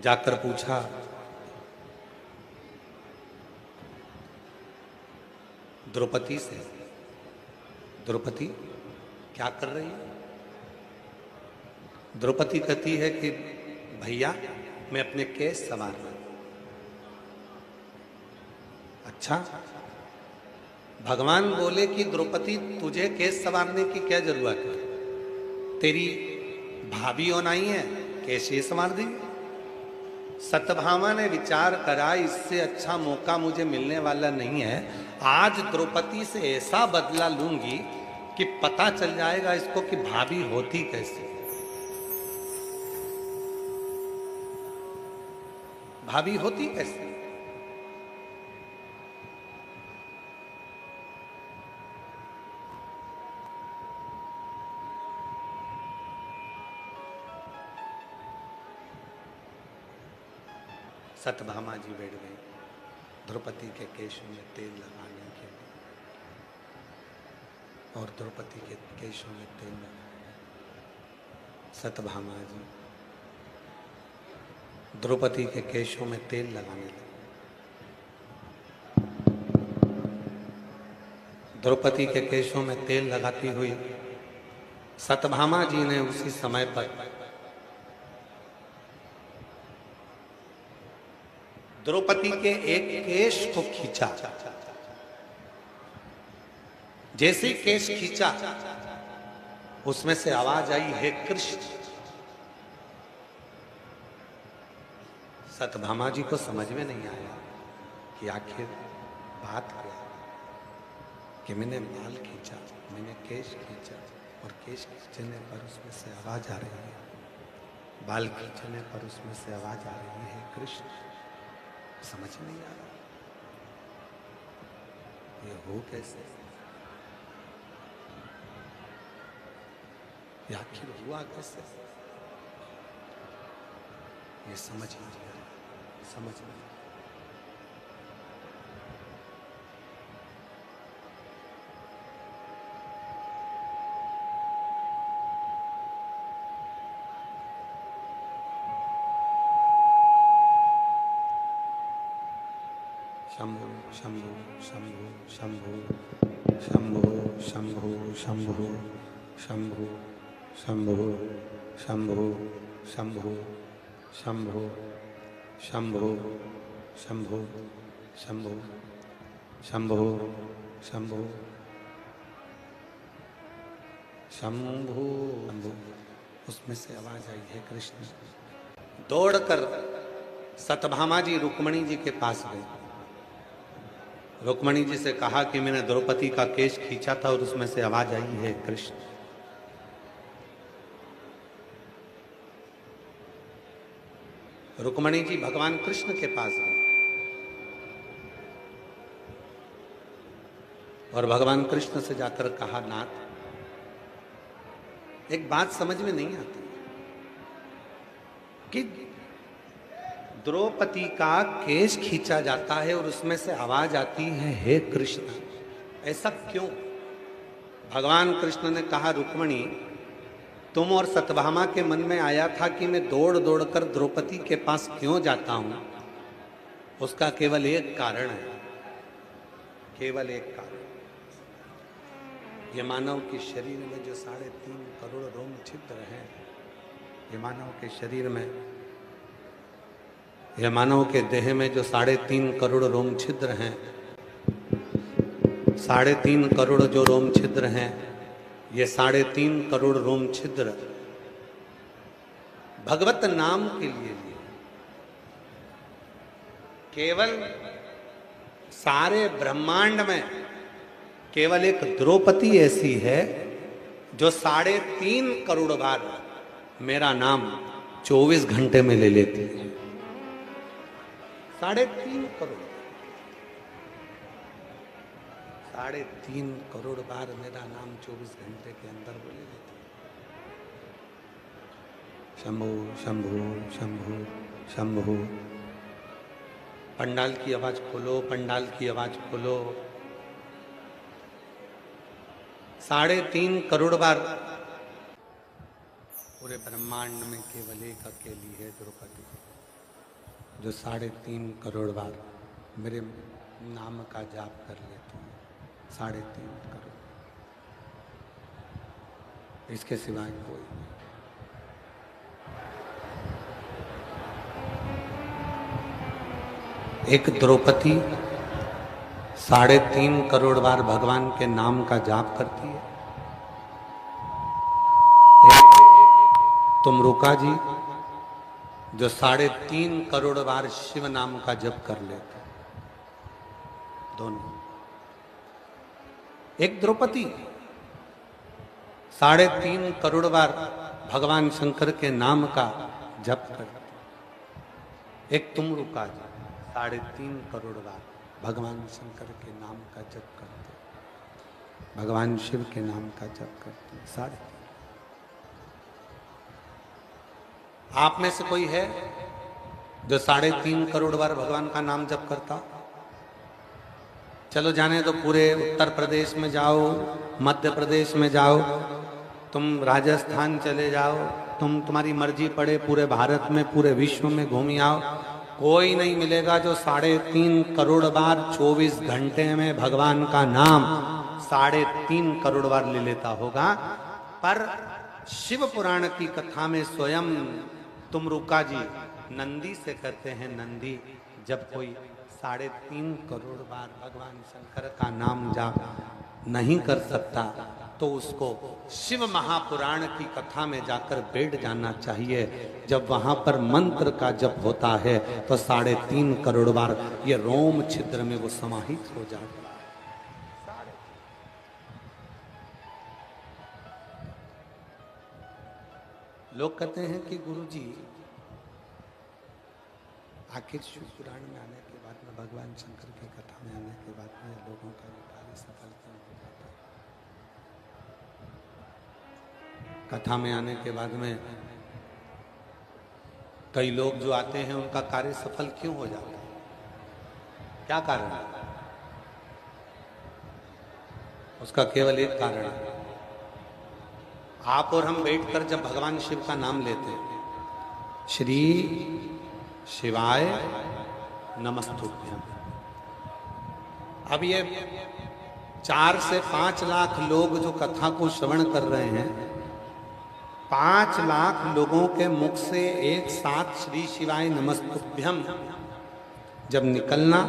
जाकर पूछा, द्रौपदी से, द्रौपदी क्या कर रही है? द्रौपदी कहती है कि भैया मैं अपने केस संवार रहा हूं। अच्छा, भगवान बोले कि द्रौपदी तुझे केस संवारने की क्या जरूरत है? तेरी भाभी होना ही है, केस ये संवार देंगे। सत्यभामा ने विचार करा, इससे अच्छा मौका मुझे मिलने वाला नहीं है। आज द्रौपदी से ऐसा बदला लूंगी कि पता चल जाएगा इसको कि भाभी होती कैसे, भाभी होती कैसे। सत्यभामा जी बैठ गई द्रौपदी के केशों में तेल लगाने के लिए, और द्रौपदी के केशों में तेल लगाने। सत्यभामा जी द्रौपदी के केशों में तेल लगाने लगे। द्रौपदी के केशों में तेल लगाती हुई सत्यभामा जी ने उसी समय पर द्रौपदी के एक केश को खींचा। जैसे केश खींचा उसमें से आवाज आई, हे कृष्ण। सत्यभामा जी को समझ में नहीं आया कि आखिर बात क्या है, कि मैंने बाल खींचा, मैंने केश खींचा और केश खींचने पर उसमें से आवाज आ रही है, बाल खींचने पर उसमें से आवाज आ रही है, कृष्ण। समझ नहीं आ रहा ये हो कैसे, ये आखिर हुआ कैसे, ये समझ नहीं आ रहा, समझ नहीं। शंभु शंभु शंभु शंभु शंभु शंभु शंभु शंभु शंभु शंभु शंभु शंभु शंभु शंभु शंभु शंभु शंभु शंभु शंभु। उसमें से आवाज आई, है कृष्ण। दौड़कर सत्यभामा जी रुक्मणी जी के पास गए। रुक्मणी जी से कहा कि मैंने द्रौपदी का केश खींचा था और उसमें से आवाज आई है, कृष्ण। रुक्मणी जी भगवान कृष्ण के पास गए और भगवान कृष्ण से जाकर कहा, नाथ एक बात समझ में नहीं आती कि द्रौपदी का केश खींचा जाता है और उसमें से आवाज आती है, हे कृष्ण, ऐसा क्यों? भगवान कृष्ण ने कहा, रुक्मणी तुम और सत्यभामा के मन में आया था कि मैं दौड़ दौड़ कर द्रौपदी के पास क्यों जाता हूं, उसका केवल एक कारण है, केवल एक कारण। ये मानव के शरीर में जो 3.5 करोड़ रोम छिद्र हैं, ये मानव के शरीर में यह मानव के देह में जो 3.5 करोड़ रोम छिद्र हैं, 3.5 करोड़ जो रोम छिद्र हैं, ये 3.5 करोड़ रोम छिद्र भगवत नाम के लिए केवल सारे ब्रह्मांड में केवल एक द्रौपदी ऐसी है जो 3.5 करोड़ बार मेरा नाम 24 घंटे में ले लेती है। 3.5 करोड़, 3.5 करोड़ बार मेरा नाम 24 घंटे के अंदर वो ले लेती है। शंभु शंभु शंभु शंभु। पंडाल की आवाज खोलो, पंडाल की आवाज खोलो। 3.5 करोड़ बार पूरे ब्रह्मांड में केवल एक अकेली है द्रौपदी, जो 3.5 करोड़ बार मेरे नाम का जाप कर लेती है। 3.5 करोड़, इसके सिवाय कोई नहीं। एक द्रौपदी 3.5 करोड़ बार भगवान के नाम का जाप करती है। एक तुमरुका जी जो 3.5 करोड़ बार शिव नाम का जप कर लेते हैं। दोनों। एक द्रौपदी 3.5 करोड़ बार भगवान शंकर के नाम का जप करती। एक तुमरुका जी 3.5 करोड़ बार भगवान शंकर के नाम का जप करते, भगवान शिव के नाम का जप करते। 3.5। आप में से कोई है जो 3.5 करोड़ बार भगवान का नाम जप करता? चलो जाने तो पूरे उत्तर प्रदेश में जाओ, मध्य प्रदेश में जाओ, तुम राजस्थान चले जाओ, तुम्हारी मर्जी पड़े, पूरे भारत में पूरे विश्व में घूमी आओ, कोई नहीं मिलेगा जो 3.5 करोड़ बार 24 घंटे में भगवान का नाम 3.5 करोड़ बार ले लेता होगा। पर शिव पुराण की कथा में स्वयं तुमरुका जी नंदी से कहते हैं, नंदी जब कोई 3.5 करोड़ बार भगवान शंकर का नाम जाप नहीं कर सकता तो उसको शिव महापुराण की कथा में जाकर बैठ जाना चाहिए। जब वहां पर मंत्र का जप होता है तो 3.5 करोड़ बार ये रोम छिद्र में वो समाहित हो जाता है। लोग कहते हैं कि गुरुजी आखिर शिव पुराण में आने के बाद में, भगवान शंकर की कथा में आने के बाद में लोगों का कार्य सफल क्यों हो जाता है? कथा में आने के बाद में कई लोग जो आते हैं उनका कार्य सफल क्यों हो जाता है? क्या कारण है? उसका केवल एक कारण है। आप और हम बैठकर जब भगवान शिव का नाम लेते हैं, श्री शिवाय नमस्तुभ्यं, अब ये 4 से 5 लाख लोग जो कथा को श्रवण कर रहे हैं, 5 लाख लोगों के मुख से एक साथ श्री शिवाय नमस्तुभ्यं जब निकलना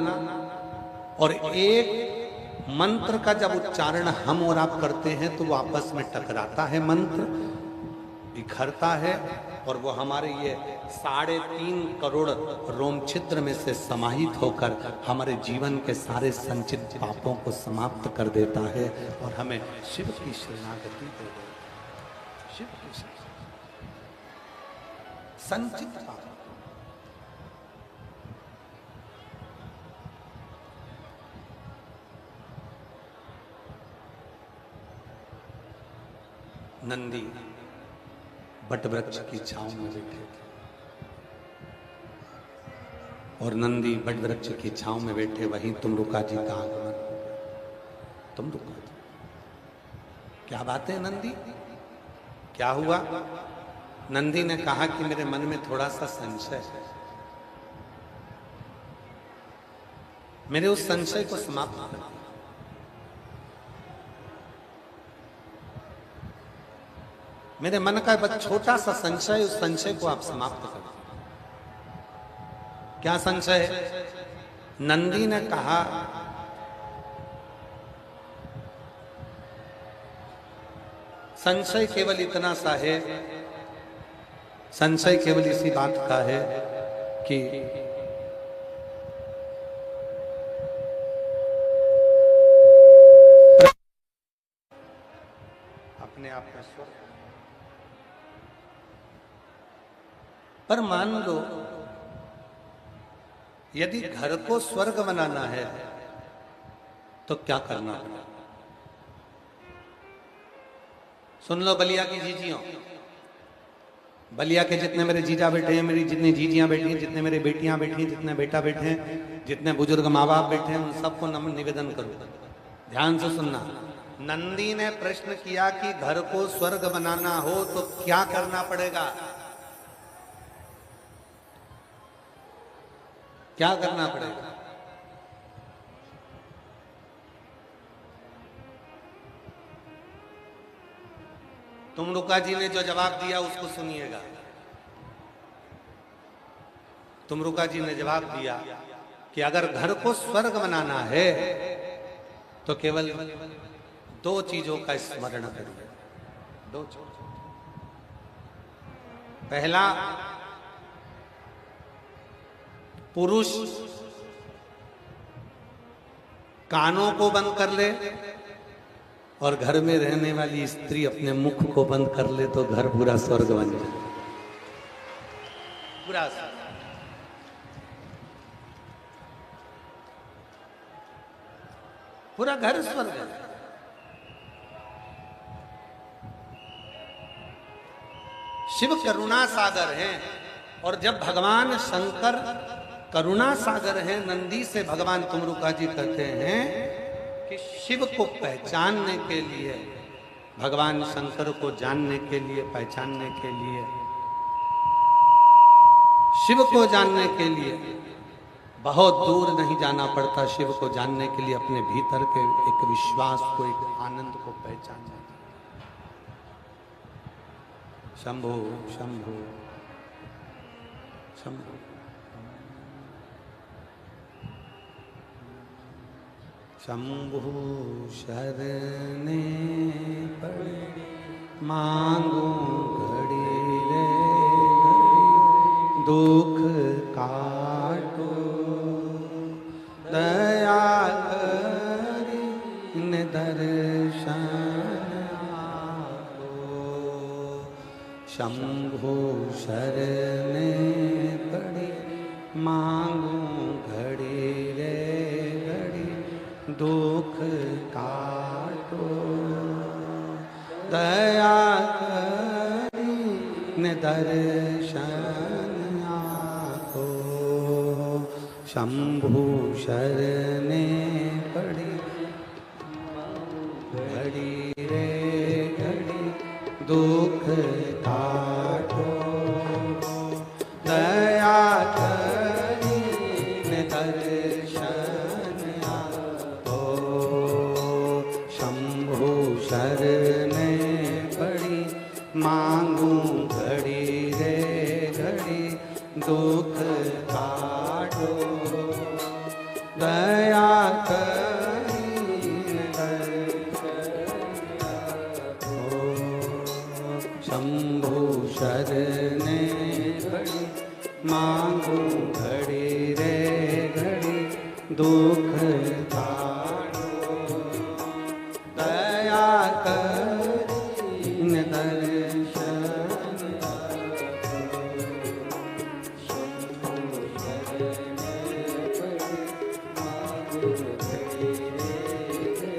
और एक मंत्र का जब उच्चारण हम और आप करते हैं तो वो आपस में टकराता है, मंत्र बिखरता है और वो हमारे ये 3.5 करोड़ रोम छिद्र में से समाहित होकर हमारे जीवन के सारे संचित पापों को समाप्त कर देता है और हमें शिव की शरणागति दे देता है। शिव की संचित पाप। नंदी बट वृक्ष की छांव में बैठे थे और नंदी बट वृक्ष की छांव में बैठे वहीं तुमरुका जी का आगमन हो गया। तुमरुका जी, क्या बात है नंदी, क्या हुआ? नंदी ने कहा कि मेरे मन में थोड़ा सा संशय है, मेरे उस संशय को समाप्त कर दो। मेरे मन का बस छोटा सा संशय, उस संशय को आप समाप्त कर दो। क्या संशय है? नंदी ने कहा, संशय केवल इतना सा है, संशय केवल इसी बात का है कि अपने आप में स्वर्ग, पर मान लो यदि घर को स्वर्ग बनाना है तो क्या करना है? सुन लो बलिया की जीजियों, बलिया के जितने मेरे जीजा बैठे हैं, मेरी जितनी जीजियां बैठी हैं, जितने मेरे बेटियां बैठी हैं, जितने बेटा बैठे हैं, जितने बुजुर्ग माँ बाप बैठे हैं, उन सबको निवेदन करो, ध्यान से सुनना। नंदी ने प्रश्न किया कि घर को स्वर्ग बनाना हो तो क्या करना पड़ेगा? क्या करना पड़ेगा? तुमरुका जी ने जो जवाब दिया उसको सुनिएगा। तुमरुका जी ने जवाब दिया कि अगर घर को स्वर्ग बनाना है तो केवल दो चीजों का स्मरण करिए। दो चीज। पहला, पुरुष कानों को बंद कर ले और घर में रहने वाली स्त्री अपने मुख को बंद कर ले तो घर पूरा स्वर्ग बन जाए। पूरा पूरा घर स्वर्ग है। शिव करुणा सागर हैं और जब भगवान शंकर करुणा सागर हैं, नंदी से भगवान तुमरुका जी कहते हैं कि शिव को पहचानने के लिए, भगवान शंकर को जानने के लिए, पहचानने के लिए, शिव को जानने के लिए बहुत दूर नहीं जाना पड़ता। शिव को जानने के लिए अपने भीतर के एक विश्वास को, एक आनंद को पहचानना। शंभो शंभो शंभो। शंभु शरणे पड़े मांगू घड़ी रे घड़ी, दुख काटो दया करी न दर्शन आपो। शंभु शरणे पड़े मांगू घड़ी रे घड़ी, दुख काटो दया करी न दर्शन आपो। शंभु शरणे पड़ी घड़ी रे घड़ी, दुख काटो दया करी न दर्शन आपो। शंभु शरणे पड़ी मांगू घड़ी रे घड़ी, दुख काटो दया करी न दर्शन आपो। शंभु शरणे पड़ी मांगू घड़ी रे घड़ी, दुख काटो दया करी न दर्शन आपो।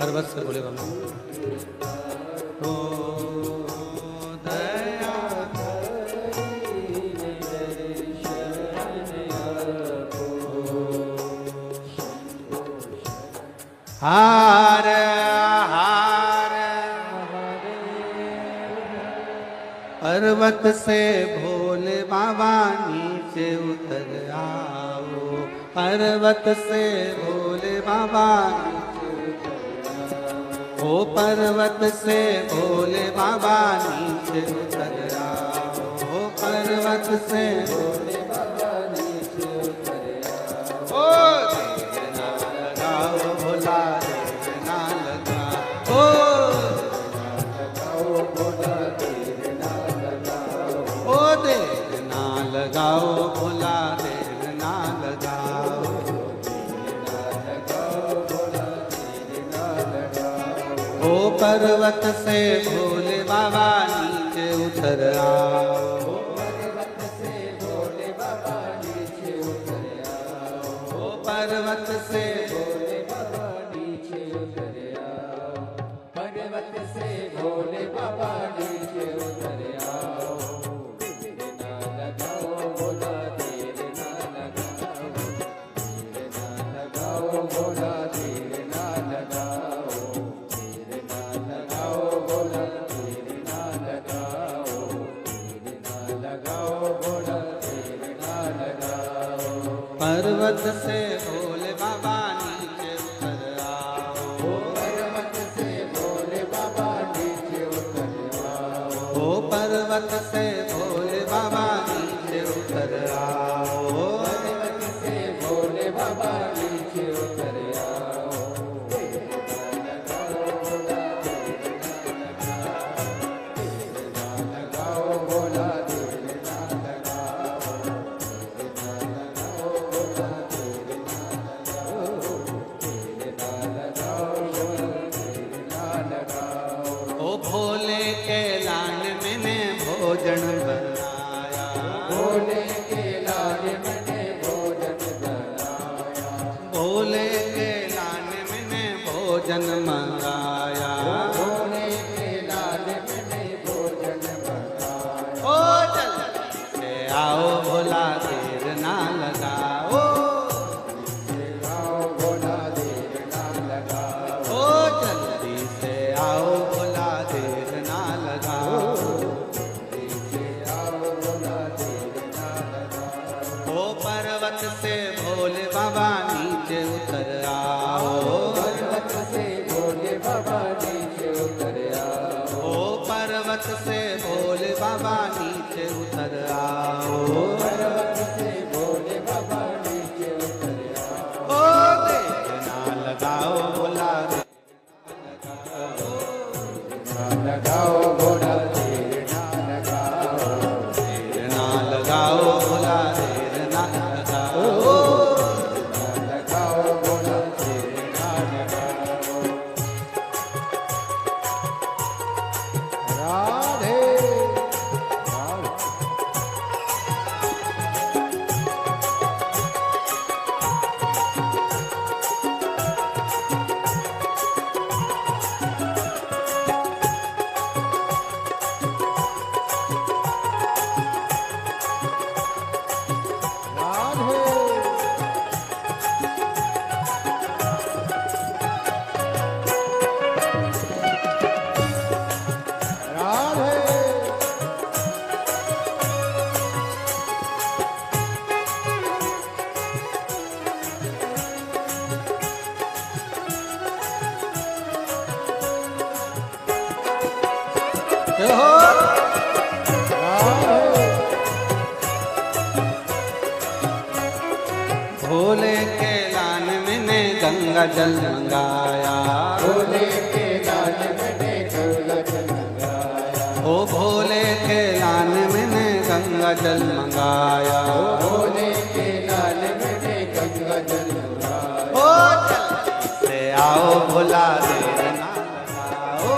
हर वर्ष से बोले बाबा। हार हार पर्वत से भोले बाबा नीचे उतर आओ। पर्वत से भोले बाबा ओ पर्वत से भोले बाबा नीचे उतर आओ। पर्वत से भोले बाबा नीचे उतर लगाओ भोला देर ना लगाओ। ओ पर्वत से भोले बाबा नीचे उतर आओ। पर्वत से भोले बाबा नीचे उतर आओ। पर्वत से भोले बाबा नीचे उतर आओ। देर ना लगाओ भोला देर ना लगाओ। देर ना लगाओ भोला देर ना लगाओ। देर ना लगाओ भोला देर ना लगाओ। देर ना लगाओ भोला देर ना लगाओ। पर्वत से भोले बाबा नीचे उतर आओ। पर्वत से भोले बाबा नीचे उतर आओ। ओ पर्वत से भोले बाबा नीचे उतर आओ। पर्वत से भोले बाबा नीचे उतर आओ। देर ना लगाओ भोला देर ना लगाओ। देर ना लगाओ भोला देर ना लगाओ। देर ना लगाओ भोला देर ना लगाओ। ओ भोले के लाल मैंने भोजन बनाया। भोले के लाल मैंने भोजन बनाया। भोले के लाल मैंने भोजन मंगाया। भोले के लाल मैंने भोजन मंगाया। ओ जल्दी से आओ भोला देर ना लगाओ। आओ भोला देर ना लगाओ। ओ जल्दी से आओ भोला देर ना लगाओ। जल्दी से आओ भोला देर ना लगाओ। ओ पर्वत से भोले बाबा नीचे उतर आओ। पर्वत से भोले बाबा नीचे उतर आओ। ओ पर्वत से भोले बाबा नीचे उतर आओ। पर्वत से भोले बाबा नीचे उतर आओ। ओ देर ना लगाओ भोला देर ना लगाओ। भोला देर ना लगाओ। देर ना लगाओ भोला देर ना लगाओ। लगाओ भोला देर ना लगाओ। राधे भोले के लान मैंने गंगा जल मंगाया। भोले के लान मैंने गंगा जल मंगाया। ओ भोले के लान मैंने गंगा जल मंगाया। भोले के लान मैंने गंगा जल मंगाया। ओ जल्दी से आओ भोला देर ना लगाओ।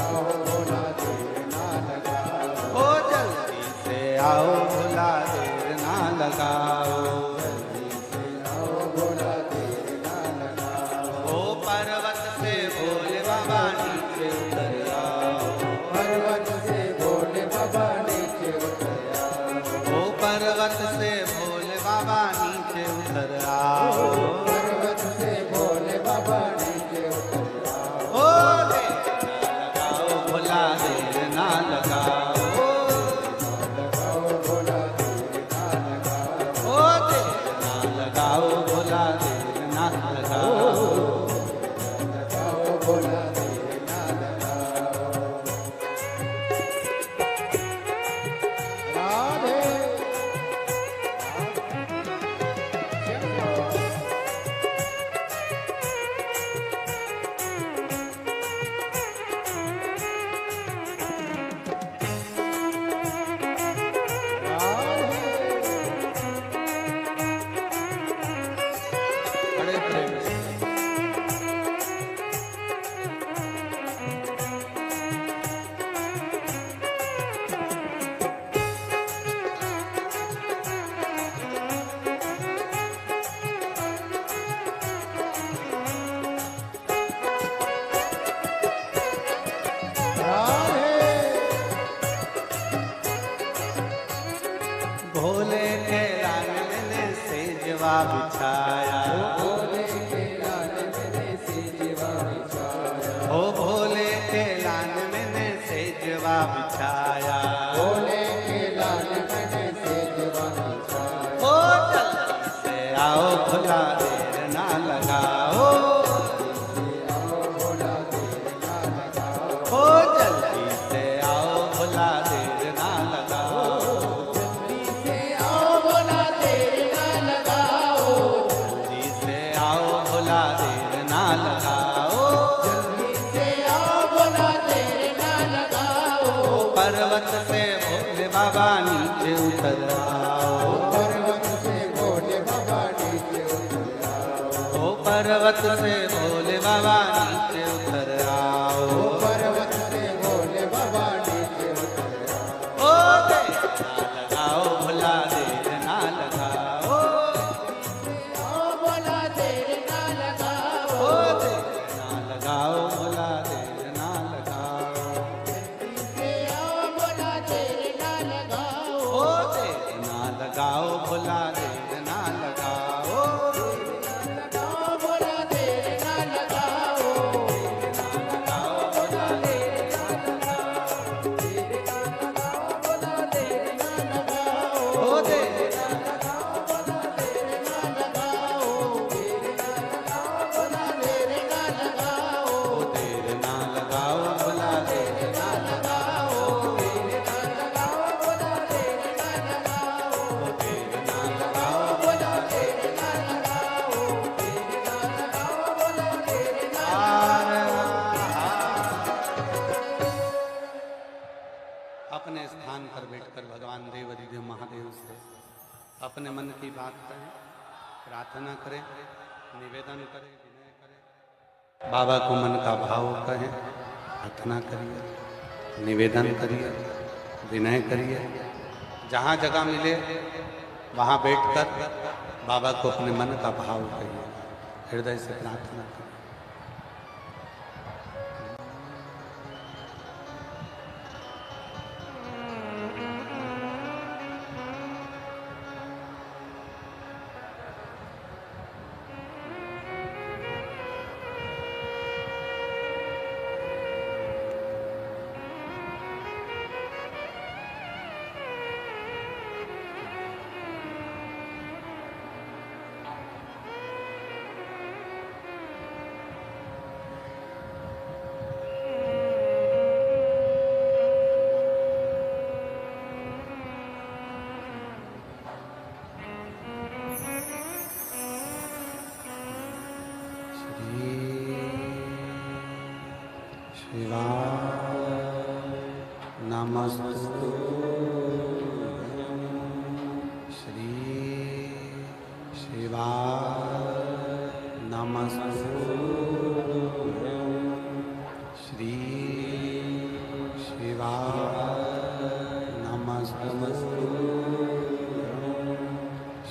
आओ भोला देर ना लगाओ। ओ जल्दी से आओ भोला देर ना लगाओ। पर्वत से भोले बाबा नीचे उतर आओ। पर्वत से भोले बाबा नीचे उतर आओ। ओ पर्वत से भोले बाबा नीचे उतर आओ। पर्वत से भोले बाबा नीचे उतर आओ। ओ देर ना लगाओ भोला देर ना लगाओ। लगाओ भोला देर ना लगाओ। ओ देर भोले के लालन ने सेजवा बिछाया, भोले के लालन ने सेजवा बिछाया, ओ भोले के लालन ने सेजवा बिछाया, भोले के लालन ने सेजवा बिछाया। ओ जल्दी से आओ भोला देर ना लगाओ, ओ जल्दी से आओ भोला देर ना लगाओ, जल्दी से आओ भोला देर ना लगाओ, जल्दी से आओ भोला देर ना लगाओ, जल्दी से आओ भोला देर ना लगाओ। पर्वत से भोले बाबा नीचे उतर आओ, पर्वत से भोले बाबा नीचे उतर आओ, ओ पर्वत से भोले बाबा नीचे उतर आओ, पर्वत से भोले बाबा नीचे उतर आओ। ओ देर ना लगाओ भोला देर ना लगाओ, आओ भोला देर ना लगाओ, ओ देर ना लगाओ भोला देर ना लगाओ, से आओ भोला देर ना लगाओ, ओ देर ना लगाओ भोला देर ना लगाओ, लगाओ भोला देर ना लगाओ, लगाओ भोला देर ना भोला देर ना लगाओ, ओ देर ना भोला देर ना लगाओ, ओ देर ना लगाओ भोला देर ना लगाओ, ओ देर ना लगाओ भोला देर ना लगाओ, अपने स्थान पर बैठकर भगवान देव अधिदेव महादेव से अपने मन की बात करें, प्रार्थना करें, निवेदन करें, विनय करें, बाबा को मन का भाव कहें, प्रार्थना करिए, निवेदन करिए, विनय करिए, जहाँ जगह मिले वहाँ बैठकर बाबा को अपने मन का भाव कहिए, हृदय से प्रार्थना करिए। नमस्तु श्री शिवाय नमस्तु श्री शिवाय नमस्तु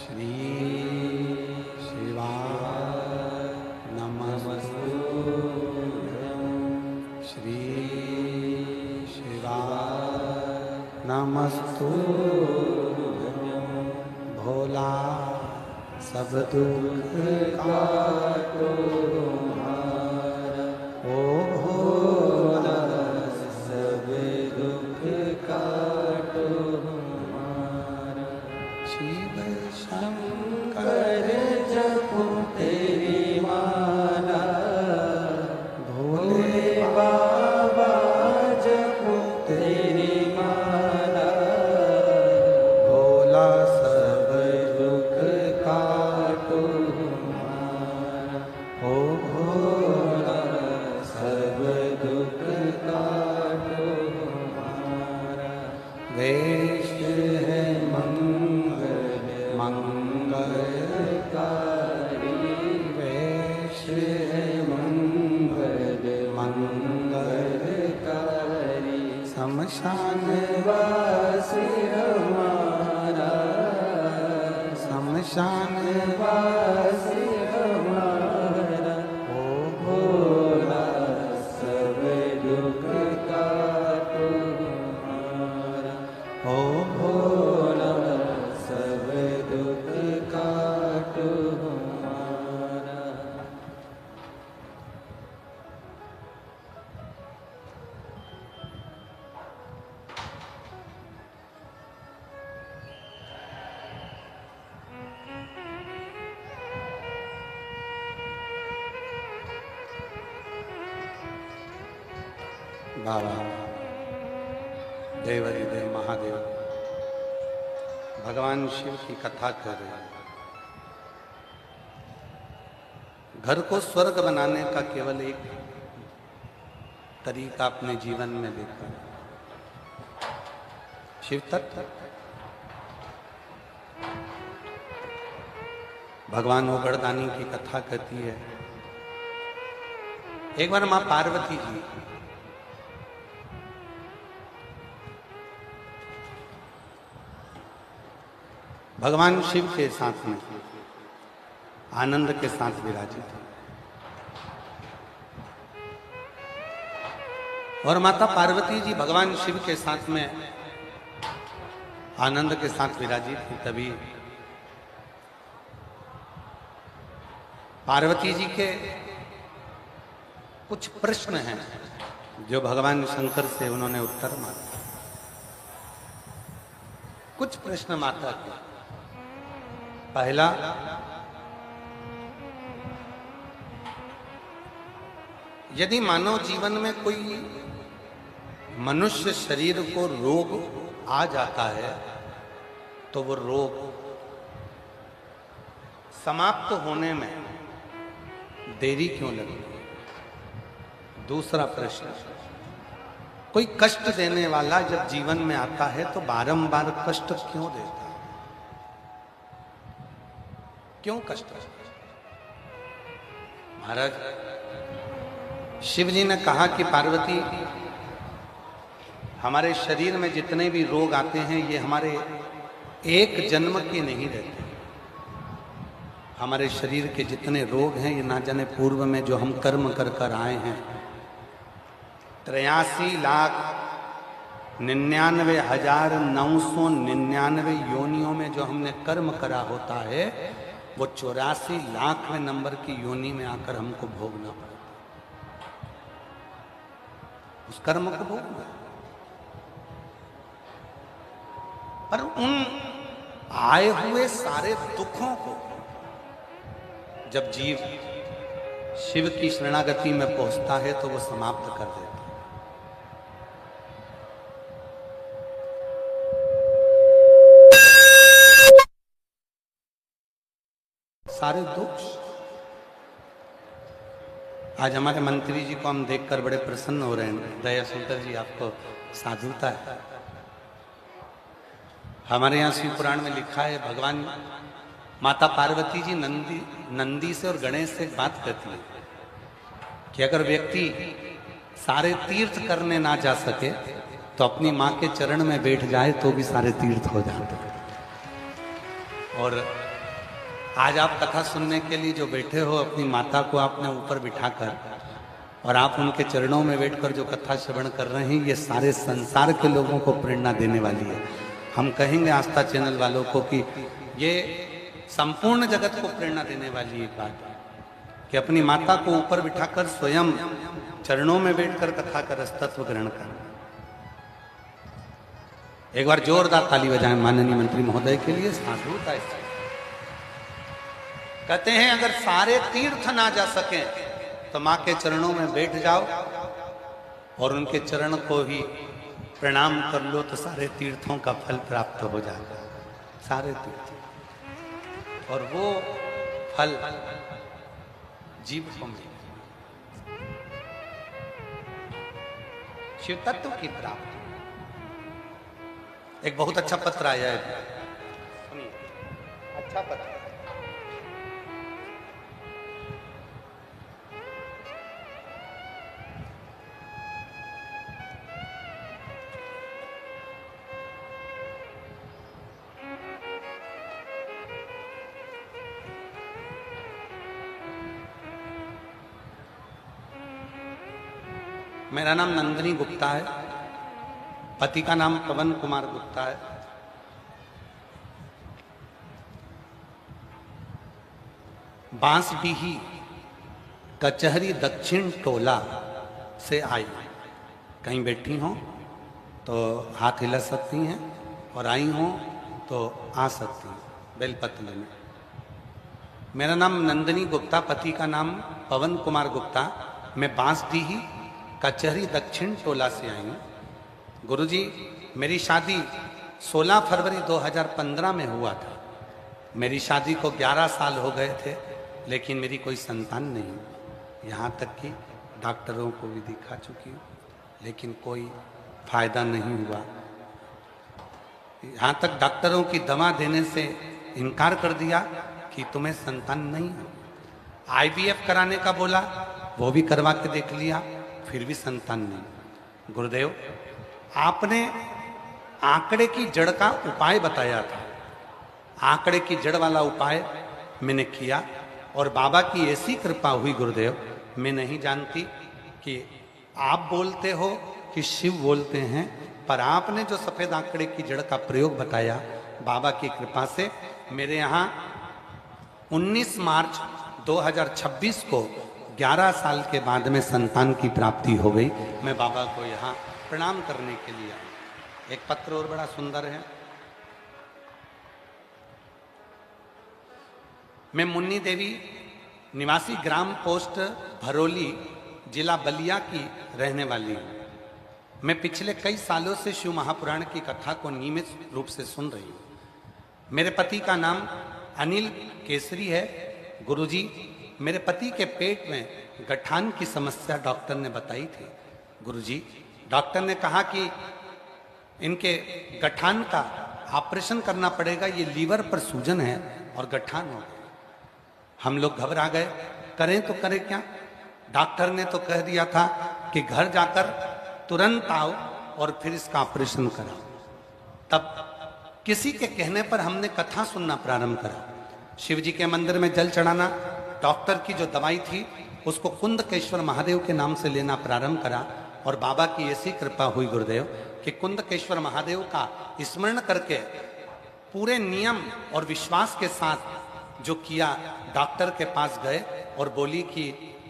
श्री शिवाय नमस्तु श्री नमस्तु भोला सब दुख काटो ओ भोला सब दुख काटो शिव शंकर जपो तेरी माला भोले बाबा जपो तेरी माला भोला सब दुख काटो हमारा ओ भोला सब दुख काटो हमारा वेश है मंगल मंगलकारी वेश है मंगल मंगलकारी शमशान वासी हमारा शमशान वासी हमारा ओ भोला सब दुख काटो हमारा ओ भोला बाबा देवरी देव महादेव भगवान शिव की कथा कर रहे हैं। घर को स्वर्ग बनाने का केवल एक तरीका अपने जीवन में देखा, शिव तत्व। भगवान ओगड़दानी की कथा कहती है, एक बार मां पार्वती जी भगवान शिव के साथ में आनंद के साथ विराजित है और माता पार्वती जी भगवान शिव के साथ में आनंद के साथ विराजित थी। तभी पार्वती जी के कुछ प्रश्न हैं जो भगवान शंकर से उन्होंने उत्तर मांगा। कुछ प्रश्न माता के, पहला, यदि मानव जीवन में कोई मनुष्य शरीर को रोग आ जाता है तो वो रोग समाप्त होने में देरी क्यों लगती है? दूसरा प्रश्न, कोई कष्ट देने वाला जब जीवन में आता है तो बारंबार कष्ट क्यों देता है? क्यों कष्ट? महाराज शिव जी ने कहा कि पार्वती, हमारे शरीर में जितने भी रोग आते हैं ये हमारे एक जन्म के नहीं रहते। हमारे शरीर के जितने रोग हैं ये ना जाने पूर्व में जो हम कर्म कर कर आए हैं, 83,99,999 योनियों में जो हमने कर्म करा होता है वो 84,00,000वें नंबर की योनि में आकर हमको भोगना पड़ता है। उस कर्म को भोगना, पर उन आए हुए सारे दुखों को जब जीव शिव की शरणागति में पहुंचता है तो वो समाप्त कर देता है। सारे दुख। आज हमारे मंत्री जी को हम देखकर बड़े प्रसन्न हो रहे हैं। दया शंकर जी, आपको साधुता है। हमारे यहाँ शिव पुराण में लिखा है, भगवान माता पार्वती जी नंदी से और गणेश से बात करती है कि अगर व्यक्ति सारे तीर्थ करने ना जा सके तो अपनी माँ के चरण में बैठ जाए तो भी सारे तीर्थ हो जाते हैं। और आज आप कथा सुनने के लिए जो बैठे हो, अपनी माता को आपने ऊपर बिठाकर और आप उनके चरणों में बैठकर जो कथा श्रवण कर रहे हैं, ये सारे संसार के लोगों को प्रेरणा देने वाली है। हम कहेंगे आस्था चैनल वालों को कि ये संपूर्ण जगत को प्रेरणा देने वाली एक बात है कि अपनी माता को ऊपर बिठाकर स्वयं चरणों में बैठकर कथा का रसतत्व ग्रहण कर। एक बार जोरदार ताली बजाएं माननीय मंत्री महोदय के लिए। साधुता है। कहते हैं अगर सारे तीर्थ ना जा सके तो माँ के चरणों में बैठ जाओ और उनके चरण को ही प्रणाम कर लो तो सारे तीर्थों का फल प्राप्त हो जाता है। सारे तीर्थ, और वो फल जीव को मिले। शिव तत्व की प्राप्ति। एक बहुत अच्छा पत्र आया है, सुनिए। अच्छा पत्र। मेरा नाम नंदिनी गुप्ता है, पति का नाम पवन कुमार गुप्ता है। बांसडीही कचहरी दक्षिण टोला से आई। कहीं बैठी हो तो हाथ हिला सकती हैं और आई हो तो आ सकती हैं बेलपत्र में। मेरा नाम नंदिनी गुप्ता, पति का नाम पवन कुमार गुप्ता। मैं बांसडीही कचहरी दक्षिण टोला से आई हूँ। गुरुजी, मेरी शादी 16 फरवरी 2015 में हुआ था। मेरी शादी को 11 साल हो गए थे, लेकिन मेरी कोई संतान नहीं हुई। यहाँ तक कि डॉक्टरों को भी दिखा चुकी हूँ, लेकिन कोई फायदा नहीं हुआ। यहाँ तक डॉक्टरों की दवा देने से इनकार कर दिया कि तुम्हें संतान नहीं है। IVF कराने का बोला, वो भी करवा के देख लिया, फिर भी संतान नहीं। गुरुदेव, आपने आंकड़े की जड़ का उपाय बताया था। आंकड़े की जड़ वाला उपाय मैंने किया और बाबा की ऐसी कृपा हुई गुरुदेव, मैं नहीं जानती कि आप बोलते हो कि शिव बोलते हैं, पर आपने जो सफेद आंकड़े की जड़ का प्रयोग बताया, बाबा की कृपा से मेरे यहाँ 19 मार्च 2026 को 11 साल के बाद में संतान की प्राप्ति हो गई। मैं बाबा को यहाँ प्रणाम करने के लिए आया। एक पत्र और बड़ा सुंदर है। मैं मुन्नी देवी, निवासी ग्राम पोस्ट भरोली, जिला बलिया की रहने वाली हूँ। मैं पिछले कई सालों से शिव महापुराण की कथा को नियमित रूप से सुन रही हूँ। मेरे पति का नाम अनिल केसरी है। गुरुजी, मेरे पति के पेट में गठान की समस्या डॉक्टर ने बताई थी। गुरुजी, डॉक्टर ने कहा कि इनके गठान का ऑपरेशन करना पड़ेगा, ये लीवर पर सूजन है और गठान हो गया। हम लोग घबरा गए, करें तो करें क्या। डॉक्टर ने तो कह दिया था कि घर जाकर तुरंत आओ और फिर इसका ऑपरेशन कराओ। तब किसी के कहने पर हमने कथा सुनना प्रारंभ करा। शिव जी के मंदिर में जल चढ़ाना, डॉक्टर की जो दवाई थी उसको कुंदकेश्वर महादेव के नाम से लेना प्रारंभ करा। और बाबा की ऐसी कृपा हुई गुरुदेव कि कुंदकेश्वर महादेव का स्मरण करके पूरे नियम और विश्वास के साथ जो किया, डॉक्टर के पास गए और बोली कि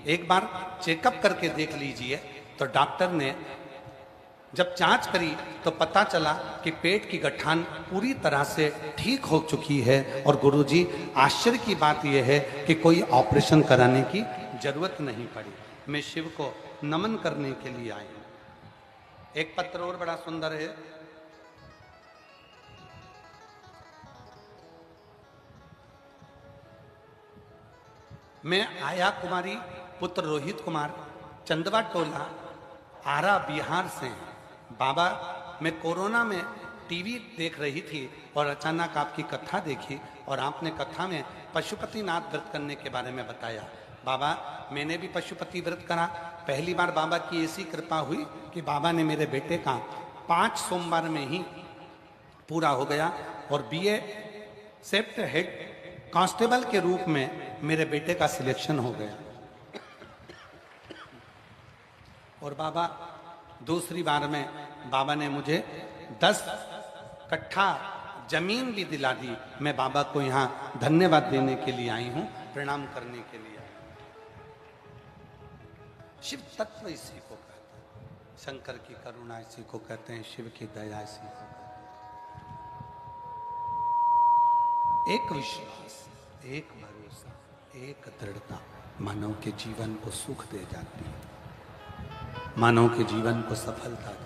एक बार चेकअप करके देख लीजिए। तो डॉक्टर ने जब जांच करी तो पता चला कि पेट की गठान पूरी तरह से ठीक हो चुकी है। और गुरुजी, आश्चर्य की बात यह है कि कोई ऑपरेशन कराने की जरूरत नहीं पड़ी। मैं शिव को नमन करने के लिए आई हूं। एक पत्र और बड़ा सुंदर है। मैं आया कुमारी पुत्र रोहित कुमार, चंदवा टोला, आरा, बिहार से। बाबा, मैं कोरोना में टीवी देख रही थी और अचानक आपकी कथा देखी और आपने कथा में पशुपतिनाथ व्रत करने के बारे में बताया। बाबा, मैंने भी पशुपति व्रत करा। पहली बार बाबा की ऐसी कृपा हुई कि बाबा ने मेरे बेटे का 5 सोमवार में ही पूरा हो गया और BA सेप्ट हेड कांस्टेबल के रूप में मेरे बेटे का सिलेक्शन हो गया। और बाबा, दूसरी बार में बाबा ने मुझे 10 कट्ठा जमीन भी दिला दी। मैं बाबा को यहाँ धन्यवाद देने के लिए आई हूँ, प्रणाम करने के लिए आई हूँ। शिव तत्व इसी को कहते हैं, शंकर की करुणा इसी को कहते हैं, शिव की दया इसी को कहते हैं। एक विश्वास, एक भरोसा, एक दृढ़ता मानव के जीवन को सुख दे जाती है, मानव के जीवन को सफलता दे।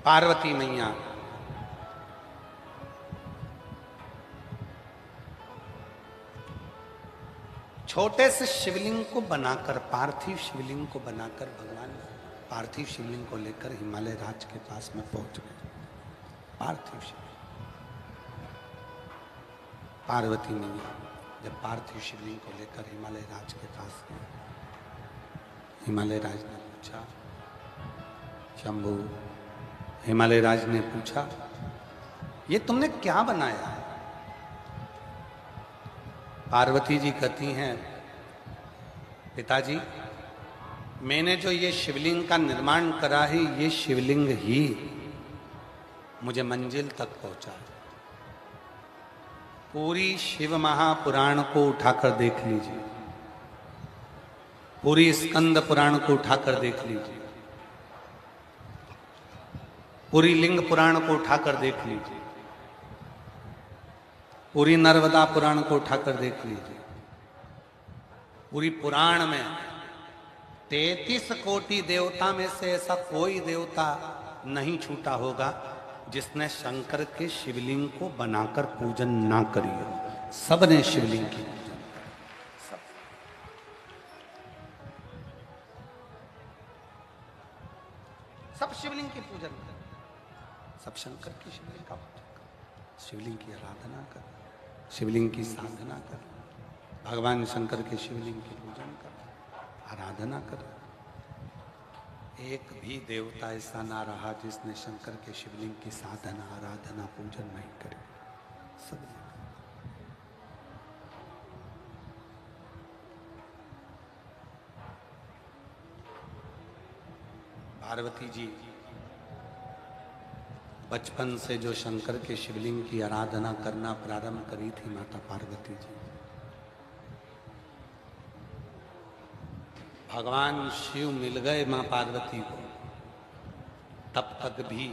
पार्वती मैया छोटे से शिवलिंग को बनाकर, पार्थिव शिवलिंग को बनाकर भगवान पार्थिव शिवलिंग को लेकर हिमालय राज के पास में पहुंच गए। पार्थिव शिवलिंग, पार्वती मैया जब पार्थिव शिवलिंग को लेकर हिमालय राज के पास गए, हिमालय राज ने पूछा, शंभू, हिमालय राज ने पूछा, ये तुमने क्या बनाया है? पार्वती जी कहती हैं, पिताजी, मैंने जो ये शिवलिंग का निर्माण करा है, ये शिवलिंग ही मुझे मंजिल तक पहुंचा। पूरी शिव महापुराण को उठाकर देख लीजिए, पूरी स्कंद पुराण को उठाकर देख लीजिए, पूरी लिंग पुराण को उठाकर देख लीजिए, पूरी नर्मदा पुराण को उठाकर देख लीजिए, पूरी पुराण में 33 कोटि देवता में से ऐसा कोई देवता नहीं छूटा होगा जिसने शंकर के शिवलिंग को बनाकर पूजन ना करी हो। सबने शिवलिंग की पूजन सब। सब शिवलिंग की पूजन कर, सब शंकर की शिवलिंग का पूजन कर, शिवलिंग की आराधना कर, शिवलिंग की साधना कर, भगवान शंकर के शिवलिंग की पूजन कर, आराधना कर। एक भी देवता ऐसा ना रहा जिसने शंकर के शिवलिंग की साधना आराधना पूजन नहीं करे। सब पार्वती जी बचपन से जो शंकर के शिवलिंग की आराधना करना प्रारंभ करी थी माता पार्वती जी, भगवान शिव मिल गए मां पार्वती को, तब तक भी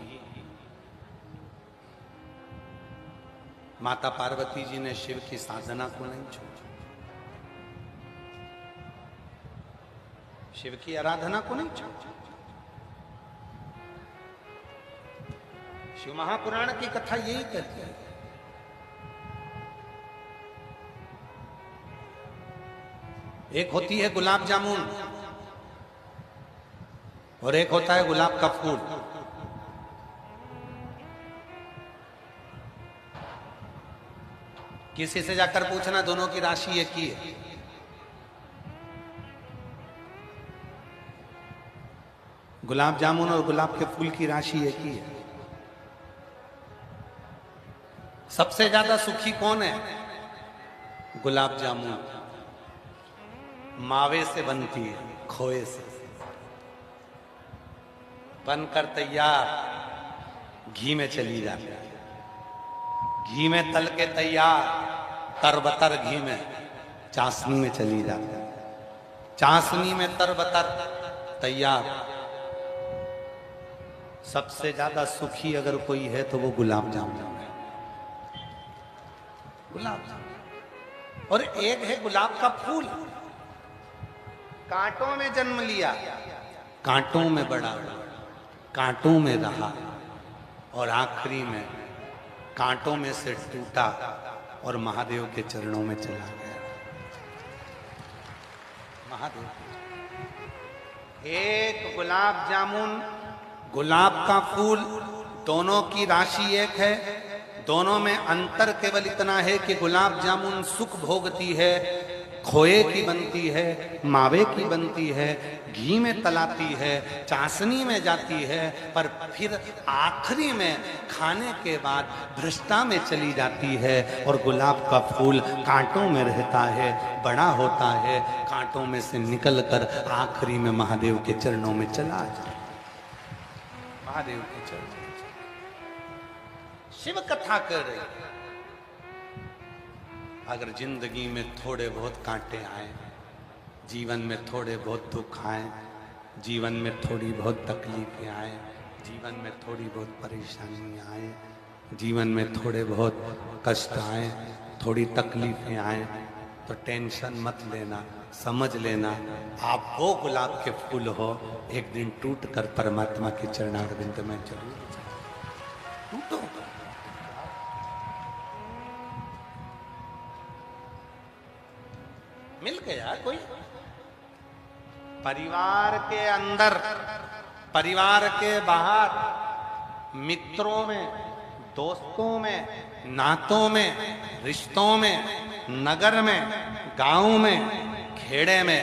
माता पार्वती जी ने शिव की साधना को नहीं छोड़ा, शिव की आराधना को नहीं छोड़ा। शिव महापुराण की कथा यही कहती है। एक होती है गुलाब जामुन और एक होता है गुलाब का फूल। किसी से जाकर पूछना दोनों की राशि एक ही है। गुलाब जामुन और गुलाब के फूल की राशि एक ही है। सबसे ज्यादा सुखी कौन है? गुलाब जामुन मावे से बनती है, खोए से बनकर तैयार घी में चली जाती है, घी में तल के तैयार तरबतर घी में चाशनी में चली जाती है, चाशनी में तरबतर तैयार। सबसे ज्यादा सुखी अगर कोई है तो वो गुलाब जामुन है, गुलाब जामुन। और एक है गुलाब का फूल, कांटों में जन्म लिया, कांटों में बड़ा, कांटों में रहा और आखिरी में कांटों में से टूटा और महादेव के चरणों में चला गया। महादेव एक गुलाब जामुन, गुलाब का फूल, दोनों की राशि एक है। दोनों में अंतर केवल इतना है कि गुलाब जामुन सुख भोगती है, खोए की बनती है, मावे की बनती है, घी में तलाती है, चाशनी में जाती है, पर फिर आखिरी में खाने के बाद भ्रष्टा में चली जाती है। और गुलाब का फूल कांटों में रहता है, बड़ा होता है, कांटों में से निकलकर आखिरी में महादेव के चरणों में चला जाए। महादेव के चरणों में शिव कथा कर रहे। अगर जिंदगी में थोड़े बहुत कांटे आए, जीवन में थोड़े बहुत दुख आए, जीवन में थोड़ी बहुत तकलीफें आए, जीवन में थोड़ी बहुत परेशानी आए, जीवन में थोड़े बहुत कष्ट आए, थोड़ी तकलीफें आए, तो टेंशन मत लेना, समझ लेना आप वो गुलाब के फूल हो, एक दिन टूट कर परमात्मा के चरणारविंद में जरूर टूटो। मिल गया कोई परिवार के अंदर, परिवार के बाहर, मित्रों में, दोस्तों में, नातों में, रिश्तों में, नगर में, गांव में, खेड़े में